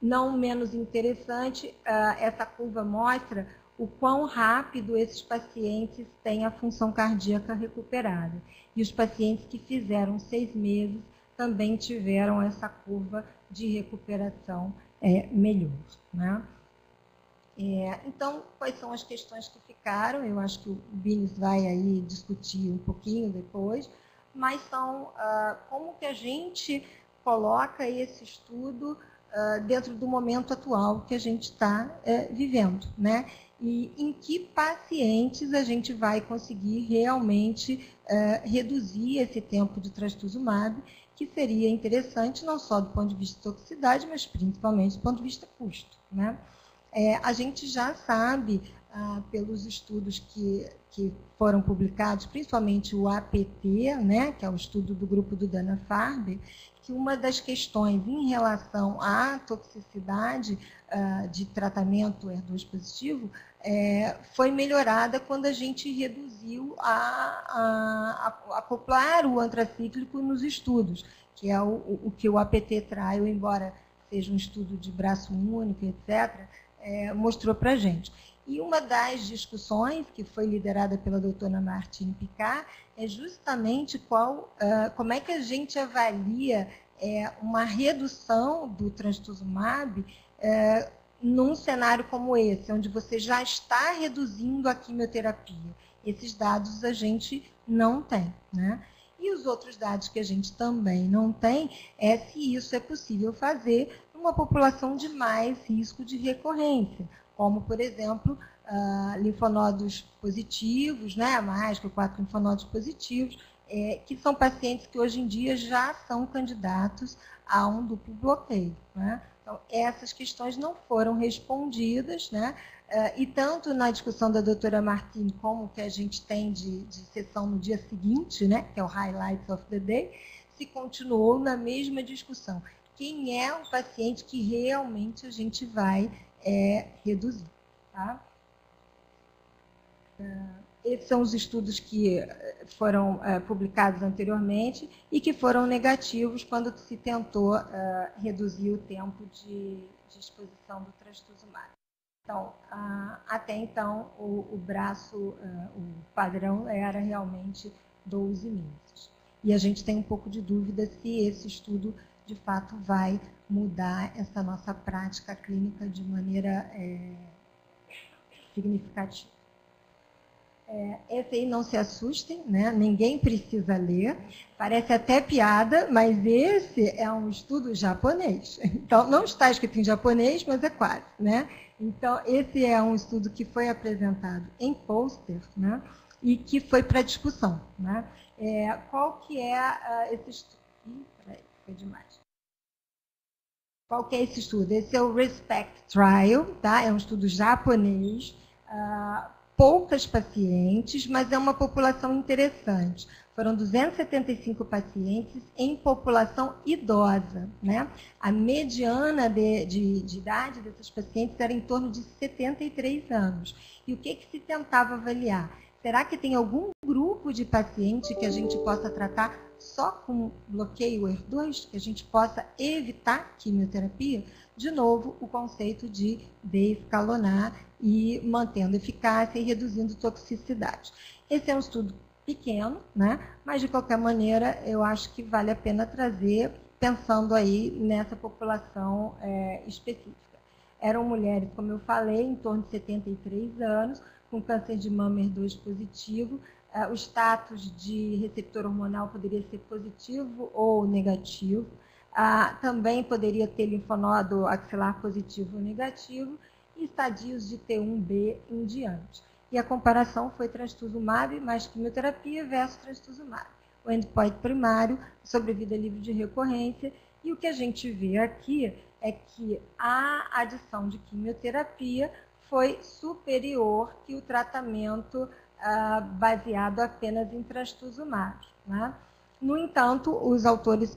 Não menos interessante, essa curva mostra o quão rápido esses pacientes têm a função cardíaca recuperada. E os pacientes que fizeram 6 meses também tiveram essa curva de recuperação melhor, né? Então, quais são as questões que ficaram? Eu acho que o Bines vai aí discutir um pouquinho depois, mas são como que a gente coloca esse estudo dentro do momento atual que a gente está vivendo, né? E em que pacientes a gente vai conseguir realmente reduzir esse tempo de trastuzumab, que seria interessante não só do ponto de vista de toxicidade, mas principalmente do ponto de vista custo, né? A gente já sabe, pelos estudos que foram publicados, principalmente o APT, né, que é o estudo do grupo do Dana-Farber, que uma das questões em relação à toxicidade de tratamento HER2 positivo foi melhorada quando a gente reduziu a acoplar o antracíclico nos estudos, que é o que o APT trial, embora seja um estudo de braço único, etc., mostrou para a gente. E uma das discussões que foi liderada pela doutora Martine Piccart é justamente como é que a gente avalia uma redução do trastuzumab num cenário como esse, onde você já está reduzindo a quimioterapia. Esses dados a gente não tem, né? E os outros dados que a gente também não tem é se isso é possível fazer numa população de mais risco de recorrência, como, por exemplo, linfonodos positivos, né, mais que 4 linfonodos positivos, que são pacientes que hoje em dia já são candidatos a um duplo bloqueio, né? Então, essas questões não foram respondidas, né? E tanto na discussão da doutora Martine, como que a gente tem de sessão no dia seguinte, né, que é o Highlights of the Day, se continuou na mesma discussão. Quem é o paciente que realmente a gente vai reduzir, tá? Esses são os estudos que foram publicados anteriormente e que foram negativos quando se tentou reduzir o tempo de exposição do trastuzumab. Então, até então, o braço, o padrão era realmente 12 meses. E a gente tem um pouco de dúvida se esse estudo, de fato, vai mudar essa nossa prática clínica de maneira significativa. Esse aí não se assustem, né? Ninguém precisa ler, parece até piada, mas esse é um estudo japonês. Então, não está escrito em japonês, mas é quase, né? Então, esse é um estudo que foi apresentado em pôster, né? E que foi para discussão, né? Qual que é esse estudo? Peraí, foi demais. Qual que é esse estudo? Esse é o RESPECT Trial, tá? É um estudo japonês, poucas pacientes, mas é uma população interessante. Foram 275 pacientes em população idosa, né? A mediana de idade desses pacientes era em torno de 73 anos. E o que se tentava avaliar? Será que tem algum grupo de paciente que a gente possa tratar só com bloqueio HER2, que a gente possa evitar quimioterapia? De novo, o conceito de descalonar e mantendo eficácia e reduzindo toxicidade. Esse é um estudo pequeno, né? Mas de qualquer maneira eu acho que vale a pena trazer, pensando aí nessa população específica. Eram mulheres, como eu falei, em torno de 73 anos, com câncer de mama HER2 positivo. O status de receptor hormonal poderia ser positivo ou negativo. Também poderia ter linfonodo axilar positivo ou negativo, e estadios de T1B em diante. E a comparação foi trastuzumab mais quimioterapia versus trastuzumab. O endpoint primário, sobrevida livre de recorrência, e o que a gente vê aqui é que a adição de quimioterapia foi superior que o tratamento baseado apenas em trastuzumab, né? No entanto, os autores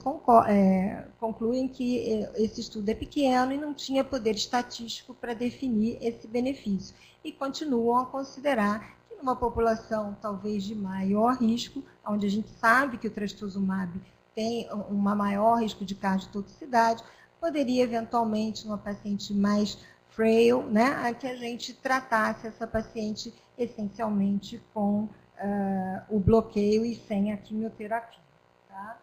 concluem que esse estudo é pequeno e não tinha poder estatístico para definir esse benefício. E continuam a considerar que numa população talvez de maior risco, onde a gente sabe que o trastuzumab tem um maior risco de cardiotoxicidade, poderia eventualmente, numa paciente mais frail, né, que a gente tratasse essa paciente essencialmente com o bloqueio e sem a quimioterapia. Tá?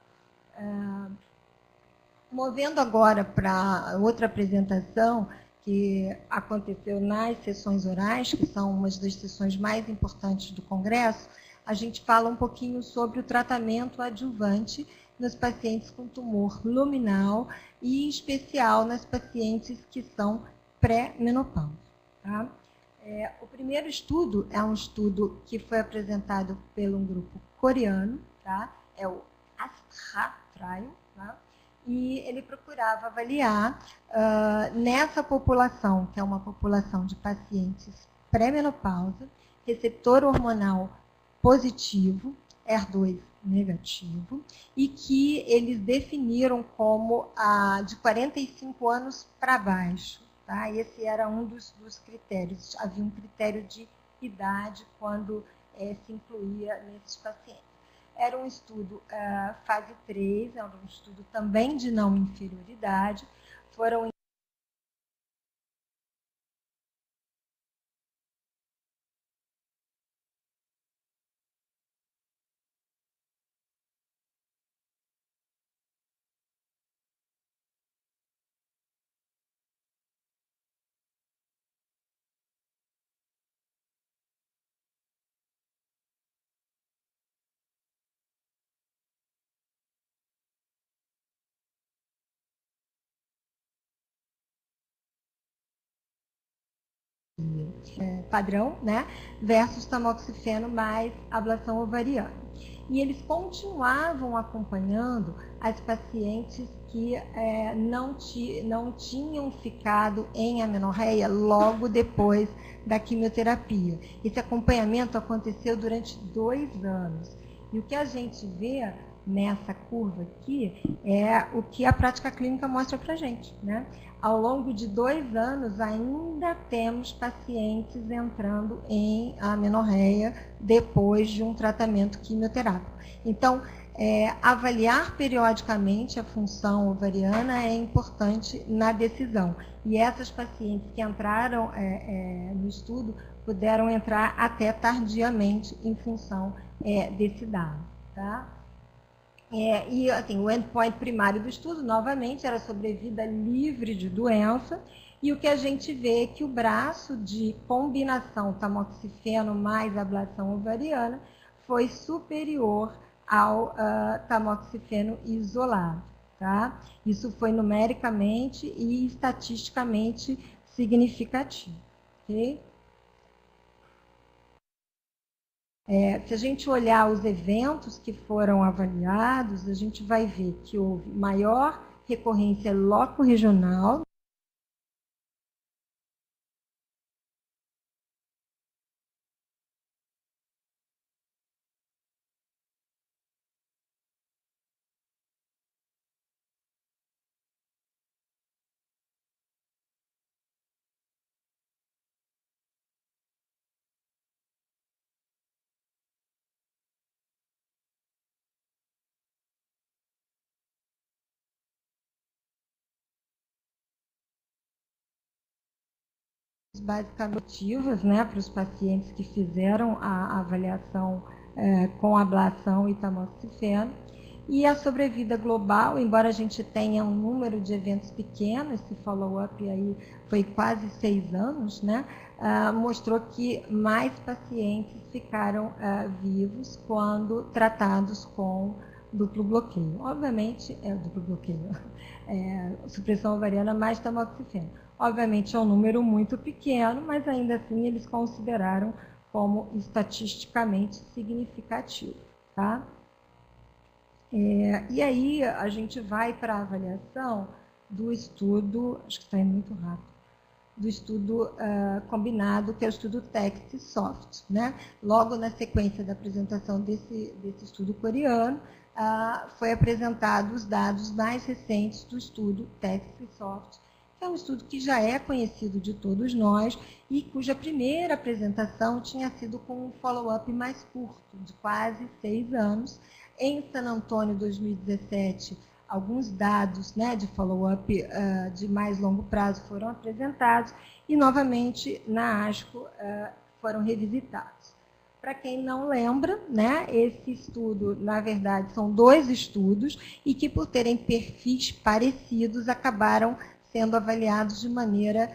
Movendo agora para outra apresentação que aconteceu nas sessões orais, que são umas das sessões mais importantes do Congresso, a gente fala um pouquinho sobre o tratamento adjuvante nos pacientes com tumor luminal e, em especial, nas pacientes que são pré-menopausa. Tá? O primeiro estudo é um estudo que foi apresentado por um grupo coreano, tá? É o ASTRA Trial, tá? E ele procurava avaliar nessa população, que é uma população de pacientes pré-menopausa, receptor hormonal positivo, HER2 negativo, e que eles definiram como de 45 anos para baixo. Tá? Esse era um dos critérios. Havia um critério de idade quando se incluía nesses pacientes. Era um estudo fase 3, era um estudo também de não inferioridade. Foram padrão, né, versus tamoxifeno mais ablação ovariana. E eles continuavam acompanhando as pacientes que não tinham ficado em amenorreia logo depois da quimioterapia. Esse acompanhamento aconteceu durante 2 anos. E o que a gente vê nessa curva aqui é o que a prática clínica mostra para a gente, né? Ao longo de 2 anos, ainda temos pacientes entrando em amenorreia depois de um tratamento quimioterápico. Então, avaliar periodicamente a função ovariana é importante na decisão. E essas pacientes que entraram no estudo puderam entrar até tardiamente em função desse dado. Tá? E assim, o endpoint primário do estudo, novamente, era sobrevida livre de doença, e o que a gente vê é que o braço de combinação tamoxifeno mais ablação ovariana foi superior ao tamoxifeno isolado. Tá? Isso foi numericamente e estatisticamente significativo. Okay? Se a gente olhar os eventos que foram avaliados, a gente vai ver que houve maior recorrência loco-regional, basicamente, né, para os pacientes que fizeram a avaliação com ablação e tamoxifeno. E a sobrevida global, embora a gente tenha um número de eventos pequeno, esse follow-up aí foi quase 6 anos, né, mostrou que mais pacientes ficaram vivos quando tratados com duplo bloqueio. Obviamente, duplo bloqueio, supressão ovariana mais tamoxifeno. Obviamente é um número muito pequeno, mas ainda assim eles consideraram como estatisticamente significativo. Tá? E aí a gente vai para a avaliação do estudo, acho que está indo muito rápido, do estudo combinado, que é o estudo TEXT-SOFT. Né? Logo na sequência da apresentação desse estudo coreano, foi apresentado os dados mais recentes do estudo TEX-Soft, que é um estudo que já é conhecido de todos nós e cuja primeira apresentação tinha sido com um follow-up mais curto, de quase 6 anos. Em San Antônio, 2017, alguns dados, né, de follow-up de mais longo prazo foram apresentados e, novamente, na ASCO, foram revisitados. Para quem não lembra, né, esse estudo, na verdade, são 2 estudos e que, por terem perfis parecidos, acabaram sendo avaliados de maneira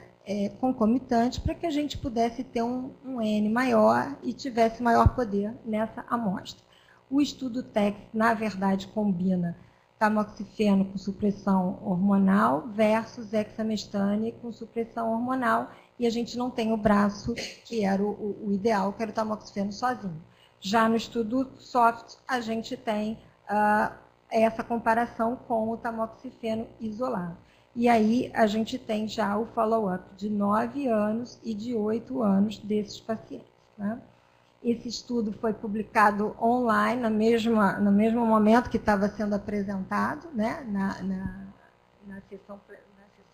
concomitante para que a gente pudesse ter um N maior e tivesse maior poder nessa amostra. O estudo TEX, na verdade, combina tamoxifeno com supressão hormonal versus hexamestane com supressão hormonal, e a gente não tem o braço que era o ideal, que era o tamoxifeno sozinho. Já no estudo SOFT, a gente tem essa comparação com o tamoxifeno isolado. E aí a gente tem já o follow-up de 9 anos e de 8 anos desses pacientes, né? Esse estudo foi publicado online no mesmo momento que estava sendo apresentado, né, na sessão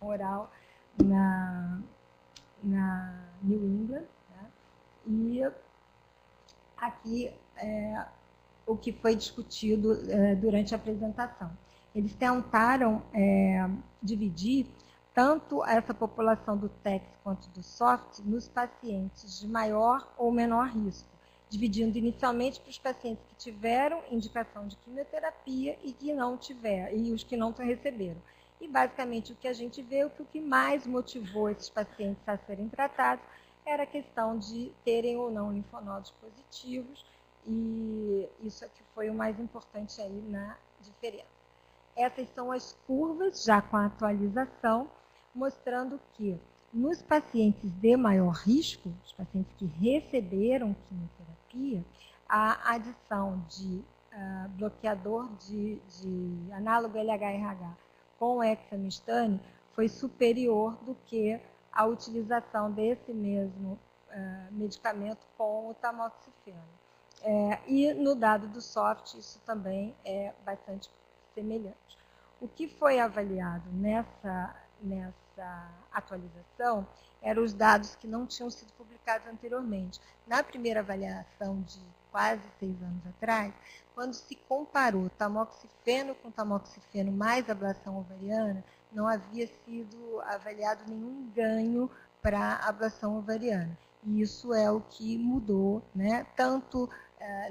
oral na New England. Né? E aqui o que foi discutido durante a apresentação. Eles tentaram dividir tanto essa população do TEX quanto do SOFT nos pacientes de maior ou menor risco, dividindo inicialmente para os pacientes que tiveram indicação de quimioterapia e que não tiveram, e os que não receberam. E basicamente o que a gente vê, o que mais motivou esses pacientes a serem tratados era a questão de terem ou não linfonodos positivos, e isso é que foi o mais importante aí na diferença. Essas são as curvas, já com a atualização, mostrando que nos pacientes de maior risco, os pacientes que receberam quimioterapia, a adição de bloqueador de análogo LH-RH com hexamestane foi superior do que a utilização desse mesmo medicamento com o tamoxifeno. E no dado do SOFT, isso também é bastante semelhante. O que foi avaliado nessa atualização eram os dados que não tinham sido publicados anteriormente. Na primeira avaliação de quase 6 anos atrás, quando se comparou tamoxifeno com tamoxifeno mais ablação ovariana, não havia sido avaliado nenhum ganho para ablação ovariana. E isso é o que mudou, né, tanto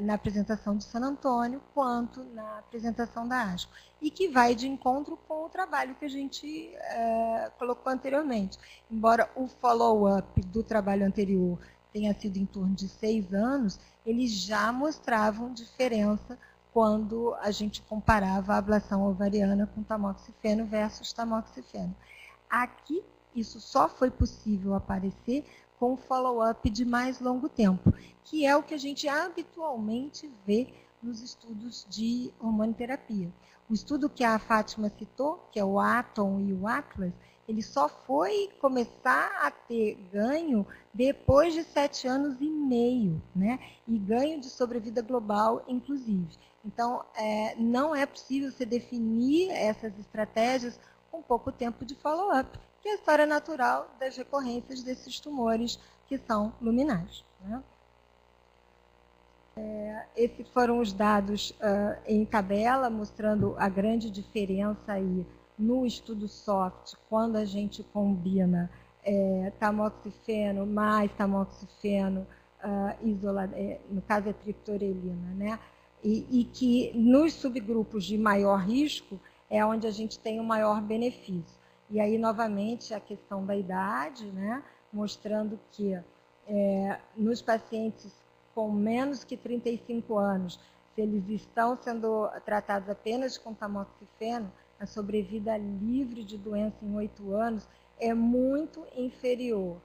na apresentação de San Antônio quanto na apresentação da ASCO. E que vai de encontro com o trabalho que a gente colocou anteriormente. Embora o follow-up do trabalho anterior tenha sido em torno de 6 anos, eles já mostravam diferença quando a gente comparava a ablação ovariana com tamoxifeno versus tamoxifeno. Aqui, isso só foi possível aparecer com follow-up de mais longo tempo, que é o que a gente habitualmente vê nos estudos de hormonioterapia. O estudo que a Fátima citou, que é o ATOM e o ATLAS, ele só foi começar a ter ganho depois de 7 anos e meio, né? E ganho de sobrevida global, inclusive. Então, não é possível você definir essas estratégias com pouco tempo de follow-up, que é a história natural das recorrências desses tumores que são luminais, né? Esses foram os dados em tabela, mostrando a grande diferença aí no estudo SOFT, quando a gente combina tamoxifeno mais tamoxifeno isolado, no caso é triptorelina, né? E que nos subgrupos de maior risco é onde a gente tem o maior benefício. E aí, novamente, a questão da idade, né? Mostrando que nos pacientes com menos que 35 anos, se eles estão sendo tratados apenas com tamoxifeno, a sobrevida livre de doença em 8 anos é muito inferior,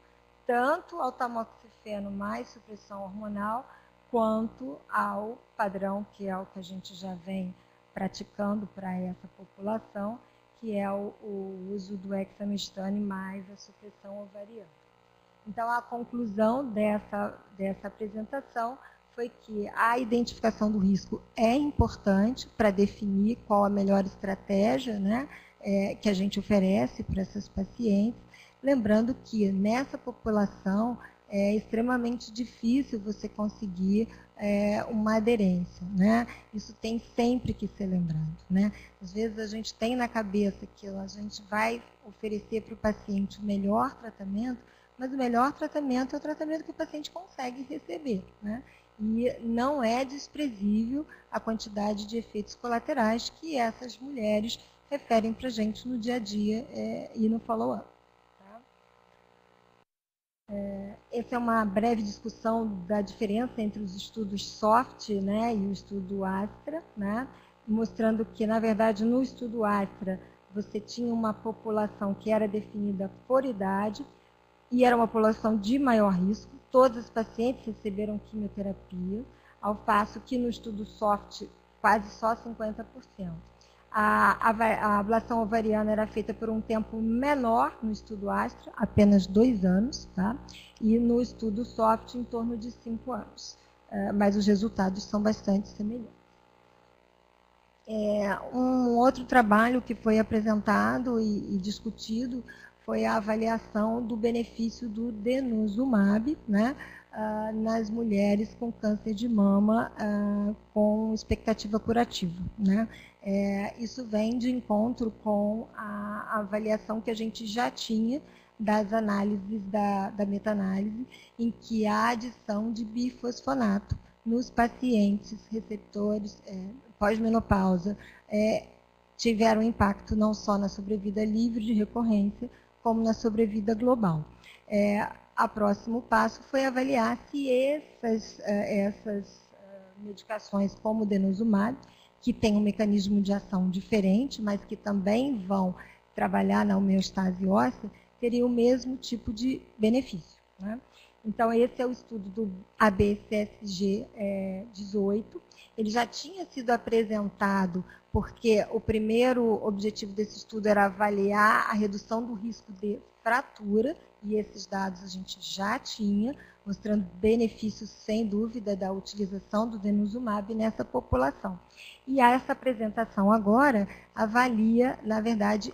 tanto ao tamoxifeno mais supressão hormonal, quanto ao padrão, que é o que a gente já vem praticando para essa população, que é o uso do hexamestane mais a supressão ovariana. Então, a conclusão dessa apresentação foi que a identificação do risco é importante para definir qual a melhor estratégia, né, que a gente oferece para essas pacientes. Lembrando que nessa população é extremamente difícil você conseguir uma aderência, né? Isso tem sempre que ser lembrado, né? Às vezes a gente tem na cabeça que a gente vai oferecer para o paciente o melhor tratamento, mas o melhor tratamento é o tratamento que o paciente consegue receber, né? E não é desprezível a quantidade de efeitos colaterais que essas mulheres referem para a gente no dia a dia e no follow-up. Essa é uma breve discussão da diferença entre os estudos SOFT, né, e o estudo ASTRA, né, mostrando que, na verdade, no estudo ASTRA, você tinha uma população que era definida por idade e era uma população de maior risco. Todas as pacientes receberam quimioterapia, ao passo que no estudo SOFT, quase só 50%. A ablação ovariana era feita por um tempo menor no estudo ASTRA, apenas 2 anos, tá? E no estudo SOFT, em torno de 5 anos. Mas os resultados são bastante semelhantes. Um outro trabalho que foi apresentado e discutido foi a avaliação do benefício do denosumab, né, nas mulheres com câncer de mama com expectativa curativa, né? Isso vem de encontro com a avaliação que a gente já tinha das análises da meta-análise, em que a adição de bifosfonato nos pacientes receptores pós-menopausa tiveram impacto não só na sobrevida livre de recorrência, como na sobrevida global. O próximo passo foi avaliar se essas medicações, como o denosumab, que tem um mecanismo de ação diferente, mas que também vão trabalhar na homeostase óssea, teriam o mesmo tipo de benefício, né? Então, esse é o estudo do ABCSG 18. Ele já tinha sido apresentado porque o primeiro objetivo desse estudo era avaliar a redução do risco de fratura, e esses dados a gente já tinha, mostrando benefícios, sem dúvida, da utilização do denosumab nessa população. E essa apresentação agora avalia, na verdade,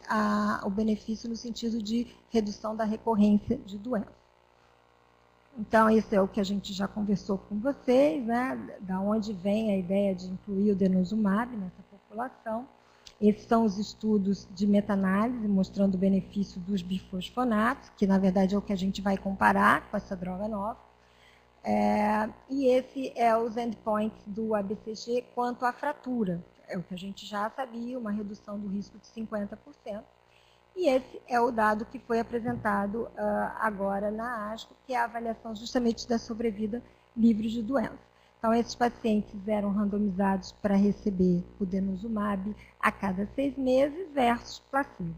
o benefício no sentido de redução da recorrência de doença. Então, esse é o que a gente já conversou com vocês, né? Da onde vem a ideia de incluir o denosumab nessa população. Esses são os estudos de meta-análise mostrando o benefício dos bifosfonatos, que na verdade é o que a gente vai comparar com essa droga nova. E esse é os endpoints do ABCG quanto à fratura. É o que a gente já sabia, uma redução do risco de 50%. E esse é o dado que foi apresentado agora na ASCO, que é a avaliação justamente da sobrevida livre de doença. Então, esses pacientes eram randomizados para receber o denosumab a cada 6 meses versus placebo.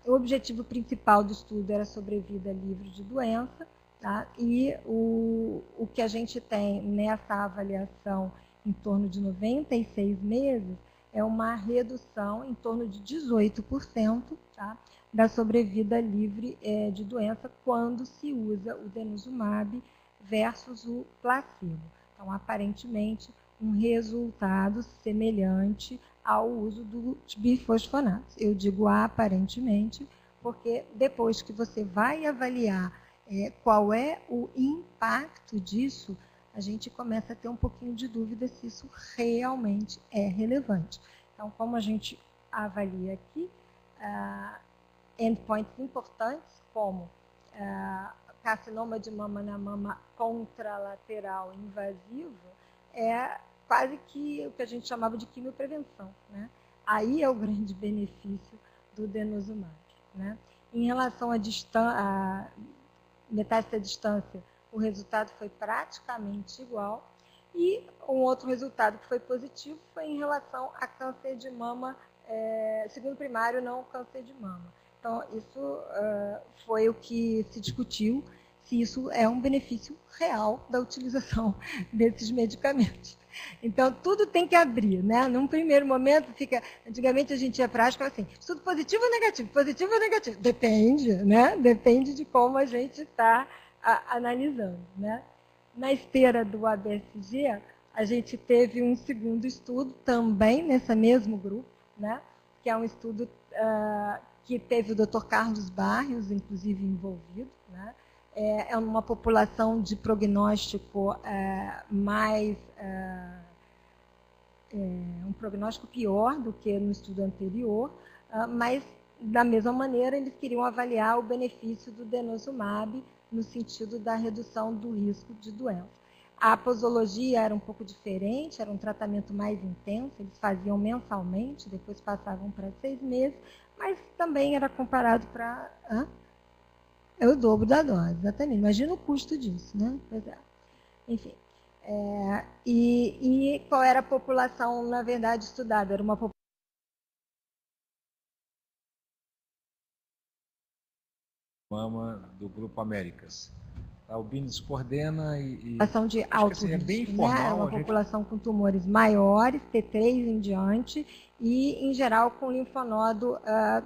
O objetivo principal do estudo era sobrevida livre de doença, tá? E o que a gente tem nessa avaliação em torno de 96 meses é uma redução em torno de 18%, tá? Da sobrevida livre de doença quando se usa o denosumab versus o placebo. Então, aparentemente, um resultado semelhante ao uso dos bifosfonatos. Eu digo aparentemente, porque depois que você vai avaliar qual é o impacto disso, a gente começa a ter um pouquinho de dúvida se isso realmente é relevante. Então, como a gente avalia aqui, endpoints importantes como carcinoma de mama na mama contralateral invasivo, é quase que o que a gente chamava de quimioprevenção, né? Aí é o grande benefício do denosumab, né? Em relação à metástase à distância, o resultado foi praticamente igual. E um outro resultado que foi positivo foi em relação a câncer de mama, segundo primário, não câncer de mama. Então, isso foi o que se discutiu, se isso é um benefício real da utilização desses medicamentos. Então, tudo tem que abrir, né? Num primeiro momento, antigamente a gente ia para a ASCO assim, estudo positivo ou negativo? Positivo ou negativo? Depende, né? Depende de como a gente está analisando, né? na esteira do ABSG, a gente teve um segundo estudo também nesse mesmo grupo, né, que é um estudo que teve o Dr. Carlos Barrios, inclusive, envolvido, né. É uma população de prognóstico mais... um prognóstico pior do que no estudo anterior, mas, da mesma maneira, eles queriam avaliar o benefício do denosumab no sentido da redução do risco de doença. A posologia era um pouco diferente, era um tratamento mais intenso, eles faziam mensalmente, depois passavam para 6 meses, mas também era comparado para... É o dobro da dose, exatamente. Imagina o custo disso, né? Pois é. Enfim. E qual era a população, na verdade, estudada? Era uma população do Grupo Américas. O Bines coordena de alto assim, risco, é bem né? informal, Uma população com tumores maiores, T3 em diante, e, em geral, com linfonodo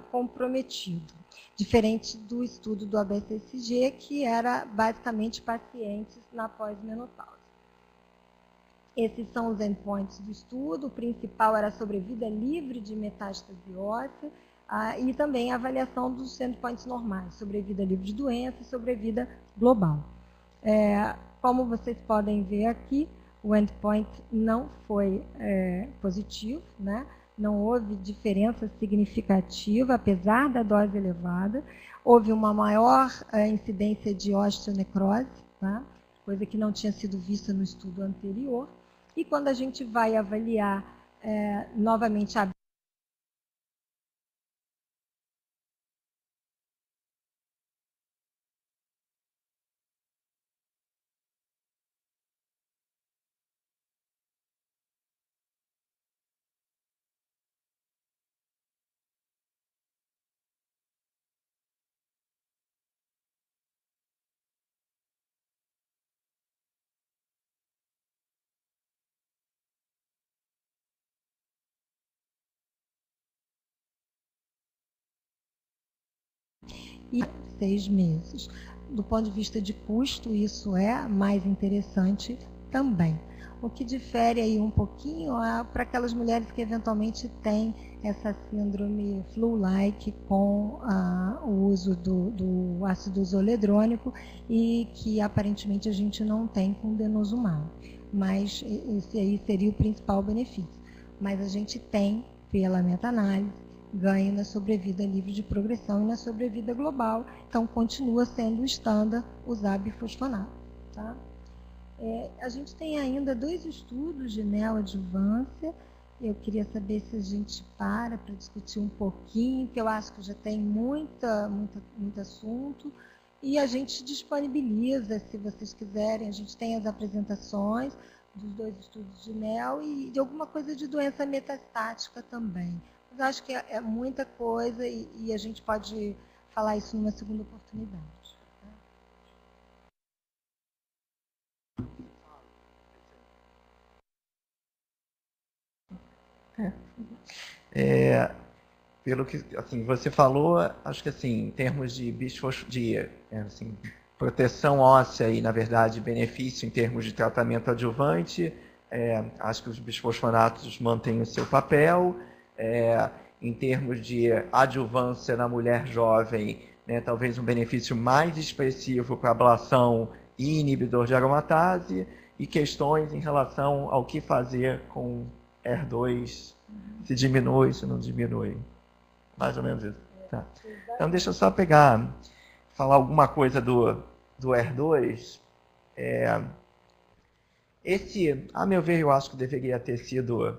comprometido. Diferente do estudo do ABCSG, que era basicamente pacientes na pós-menopausa. Esses são os endpoints do estudo. O principal era a sobrevida livre de metástase óssea e também a avaliação dos endpoints normais, sobrevida livre de doença e sobrevida global. Como vocês podem ver aqui, o endpoint não foi positivo, né? Não houve diferença significativa, apesar da dose elevada. Houve uma maior incidência de osteonecrose, tá? Coisa que não tinha sido vista no estudo anterior. E quando a gente vai avaliar novamente a e 6 meses. Do ponto de vista de custo, isso é mais interessante também. O que difere aí um pouquinho é para aquelas mulheres que eventualmente têm essa síndrome flu-like com o uso do ácido zoledrônico e que aparentemente a gente não tem com denosumab. Mas esse aí seria o principal benefício. Mas a gente tem, pela meta-análise, ganho na sobrevida livre de progressão e na sobrevida global. Então, continua sendo o estándar usar bifosfonato. Tá? A gente tem ainda 2 estudos de neoadjuvância. Eu queria saber se a gente para discutir um pouquinho, que eu acho que já tem muito assunto. E a gente disponibiliza, se vocês quiserem, a gente tem as apresentações dos 2 estudos de neo e de alguma coisa de doença metastática também. Mas acho que é muita coisa e a gente pode falar isso numa segunda oportunidade. Pelo que assim, você falou, acho que assim, em termos de proteção óssea e, na verdade, benefício em termos de tratamento adjuvante, acho que os bisfosfonatos mantêm o seu papel. Em termos de adjuvância na mulher jovem, né, talvez um benefício mais expressivo para ablação e inibidor de aromatase, e questões em relação ao que fazer com HER2, se diminui, se não diminui. Mais ou menos isso. Tá. Então, deixa eu só falar alguma coisa do HER2. Esse, a meu ver, eu acho que deveria ter sido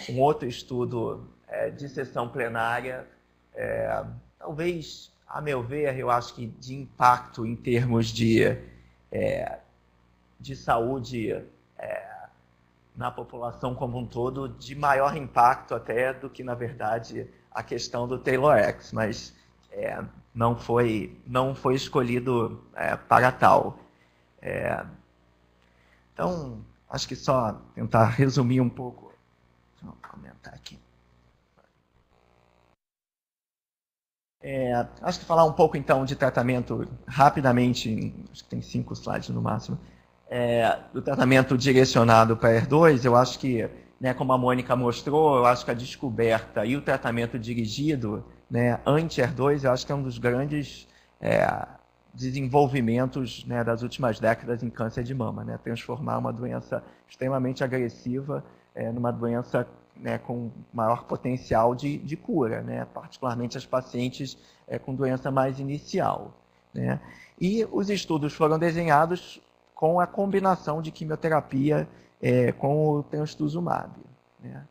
um outro estudo de sessão plenária. Talvez, a meu ver, eu acho que de impacto em termos de saúde na população como um todo, de maior impacto até do que, na verdade, a questão do TAILORx, mas não foi escolhido para tal. Então, acho que só tentar resumir um pouco. Deixa eu comentar aqui. Acho que falar um pouco, então, de tratamento rapidamente, acho que tem 5 slides no máximo, do tratamento direcionado para HER2, eu acho que, né, como a Mônica mostrou, eu acho que a descoberta e o tratamento dirigido, né, anti-HER2, eu acho que é um dos grandes desenvolvimentos, né, das últimas décadas em câncer de mama, né, transformar uma doença extremamente agressiva numa doença, né, com maior potencial de cura, né, particularmente as pacientes com doença mais inicial, né. E os estudos foram desenhados com a combinação de quimioterapia com o trastuzumab, né.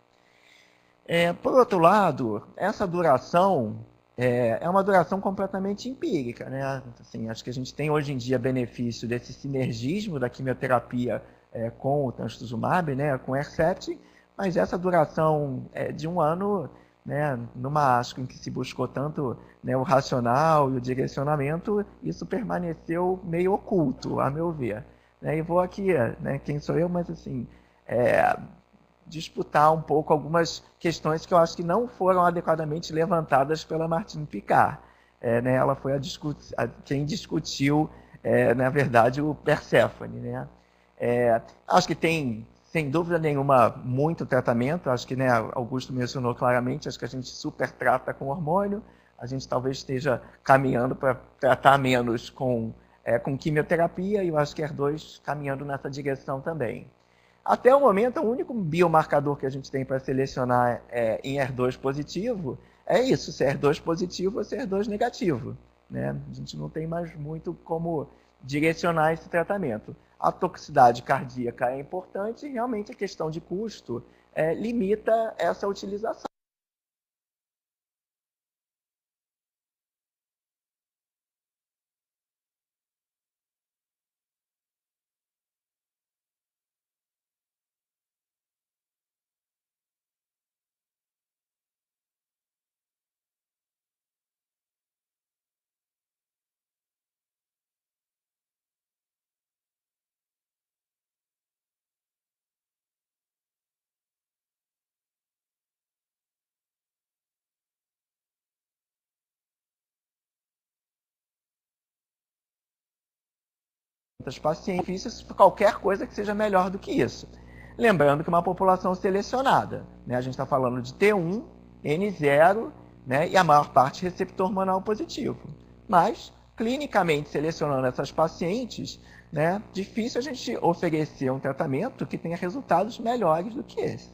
Por outro lado, essa duração é uma duração completamente empírica, né? Assim, acho que a gente tem hoje em dia benefício desse sinergismo da quimioterapia com o trastuzumab, né, com Herceptin, mas essa duração de 1 ano, né, numa ASCO em que se buscou tanto, né, o racional e o direcionamento, isso permaneceu meio oculto, a meu ver. E vou aqui, né, quem sou eu, mas assim, disputar um pouco algumas questões que eu acho que não foram adequadamente levantadas pela Martine Piccart. Né, ela foi quem discutiu, na verdade, o Perséfone, né? Acho que tem, sem dúvida nenhuma, muito tratamento. Acho que, né, Augusto mencionou claramente, acho que a gente super trata com hormônio, a gente talvez esteja caminhando para tratar menos com quimioterapia, e eu acho que HER2 caminhando nessa direção também. Até o momento, o único biomarcador que a gente tem para selecionar em HER2 positivo é isso, se é HER2 positivo ou se é HER2 negativo, né? A gente não tem mais muito como direcionar esse tratamento. A toxicidade cardíaca é importante e realmente a questão de custo limita essa utilização. Pacientes, qualquer coisa que seja melhor do que isso. Lembrando que é uma população selecionada, né? A gente está falando de T1, N0, né? E a maior parte receptor hormonal positivo. Mas, clinicamente selecionando essas pacientes, né, difícil a gente oferecer um tratamento que tenha resultados melhores do que esse.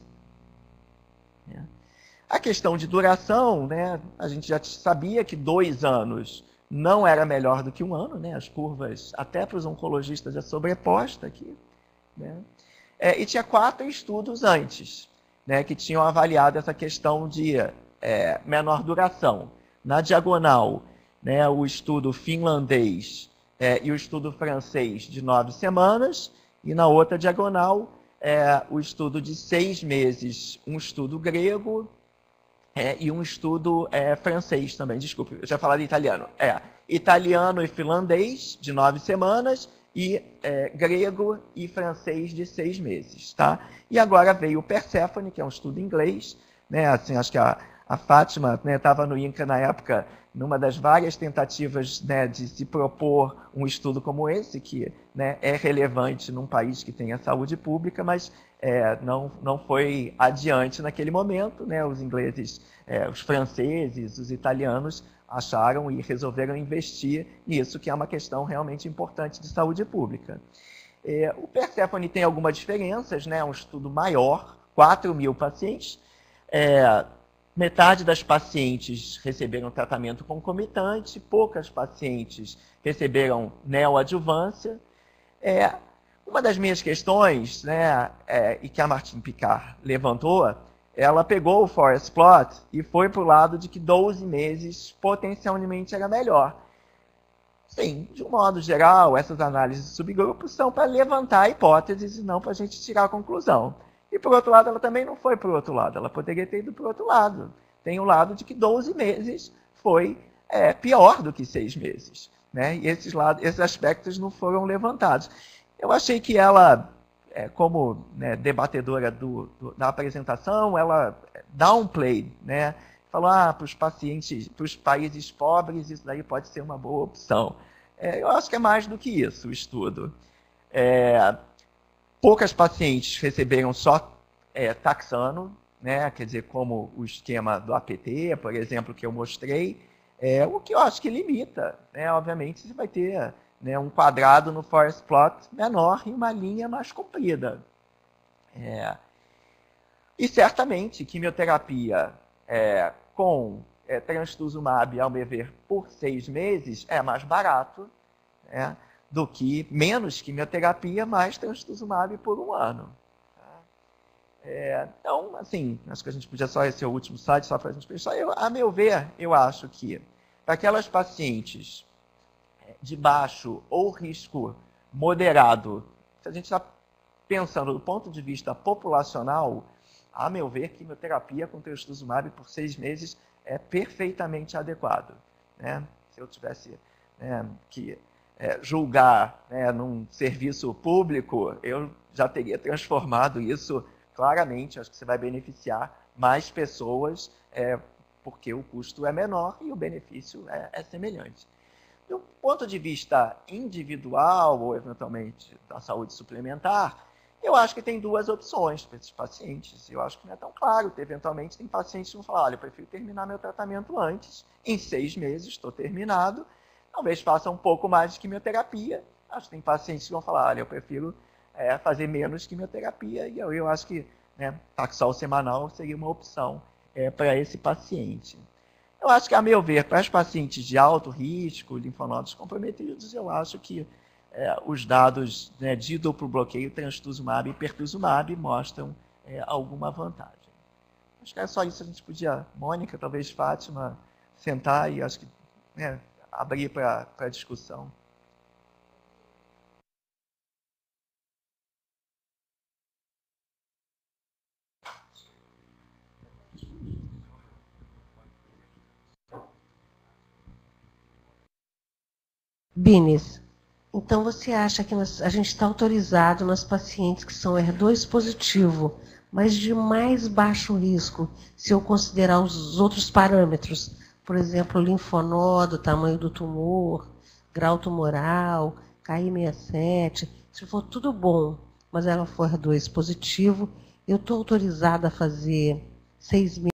A questão de duração, né, a gente já sabia que 2 anos não era melhor do que 1 ano, né? As curvas, até para os oncologistas, é sobreposta aqui, né? E tinha 4 estudos antes, né, que tinham avaliado essa questão de menor duração. Na diagonal, né, o estudo finlandês e o estudo francês de 9 semanas, e na outra diagonal, o estudo de 6 meses, um estudo grego, e um estudo francês também, desculpe, eu já falei italiano. Italiano e finlandês, de 9 semanas, e grego e francês de 6 meses. Tá? E agora veio o Perséfone, que é um estudo inglês. Né? Assim, acho que a Fátima estava no INCA na época, numa das várias tentativas, né, de se propor um estudo como esse, que, né, é relevante num país que tem a saúde pública, mas não foi adiante naquele momento. Né? Os ingleses, os franceses, os italianos acharam e resolveram investir nisso, que é uma questão realmente importante de saúde pública. O Perséfone tem algumas diferenças, né? É um estudo maior, 4.000 pacientes. Metade das pacientes receberam tratamento concomitante, poucas pacientes receberam neoadjuvância. Uma das minhas questões, né, e que a Martine Piccart levantou, ela pegou o forest plot e foi para o lado de que 12 meses potencialmente era melhor. Sim, de um modo geral, essas análises de subgrupos são para levantar hipóteses e não para a gente tirar a conclusão. E, por outro lado, ela também não foi para o outro lado, ela poderia ter ido para o outro lado. Tem o lado de que 12 meses foi pior do que 6 meses. Né? E esses aspectos não foram levantados. Eu achei que ela, como, né, debatedora da apresentação, ela downplayed, né? Falou, para os pacientes, para os países pobres, isso daí pode ser uma boa opção. Eu acho que é mais do que isso, o estudo. Poucas pacientes receberam só taxano, né? Quer dizer, como o esquema do APT, por exemplo, que eu mostrei, o que eu acho que limita, né? Obviamente, você vai ter, né, um quadrado no forest plot menor e uma linha mais comprida. E certamente, quimioterapia com trastuzumab, ao meu ver, por 6 meses, é mais barato, né, do que menos quimioterapia, mais trastuzumab por 1 ano. Então, assim, acho que a gente podia só esse é o último slide, só para a gente pensar. A meu ver, eu acho que para aquelas pacientes de baixo ou risco moderado, se a gente está pensando do ponto de vista populacional, a meu ver, quimioterapia com trastuzumab por 6 meses é perfeitamente adequado, né? Se eu tivesse, né, que julgar, né, num serviço público, eu já teria transformado isso claramente. Acho que você vai beneficiar mais pessoas, porque o custo é menor e o benefício é semelhante. Do ponto de vista individual ou, eventualmente, da saúde suplementar, eu acho que tem 2 opções para esses pacientes. Eu acho que não é tão claro. Eventualmente, tem pacientes que vão falar, olha, eu prefiro terminar meu tratamento antes. Em 6 meses, estou terminado. Talvez faça um pouco mais de quimioterapia. Acho que tem pacientes que vão falar, olha, eu prefiro fazer menos quimioterapia. E eu acho que, né, Taxol semanal seria uma opção para esse paciente. Eu acho que, a meu ver, para os pacientes de alto risco, linfonodos comprometidos, eu acho que os dados, né, de duplo bloqueio, trastuzumab e pertuzumab, mostram alguma vantagem. Acho que é só isso. A gente podia, Mônica, talvez Fátima, sentar e acho que, né, abrir para discussão. Bines, então você acha que a gente está autorizado nas pacientes que são HER2 positivo, mas de mais baixo risco, se eu considerar os outros parâmetros, por exemplo, linfonodo, tamanho do tumor, grau tumoral, KI67, se for tudo bom, mas ela for HER2 positivo, eu estou autorizada a fazer 6 meses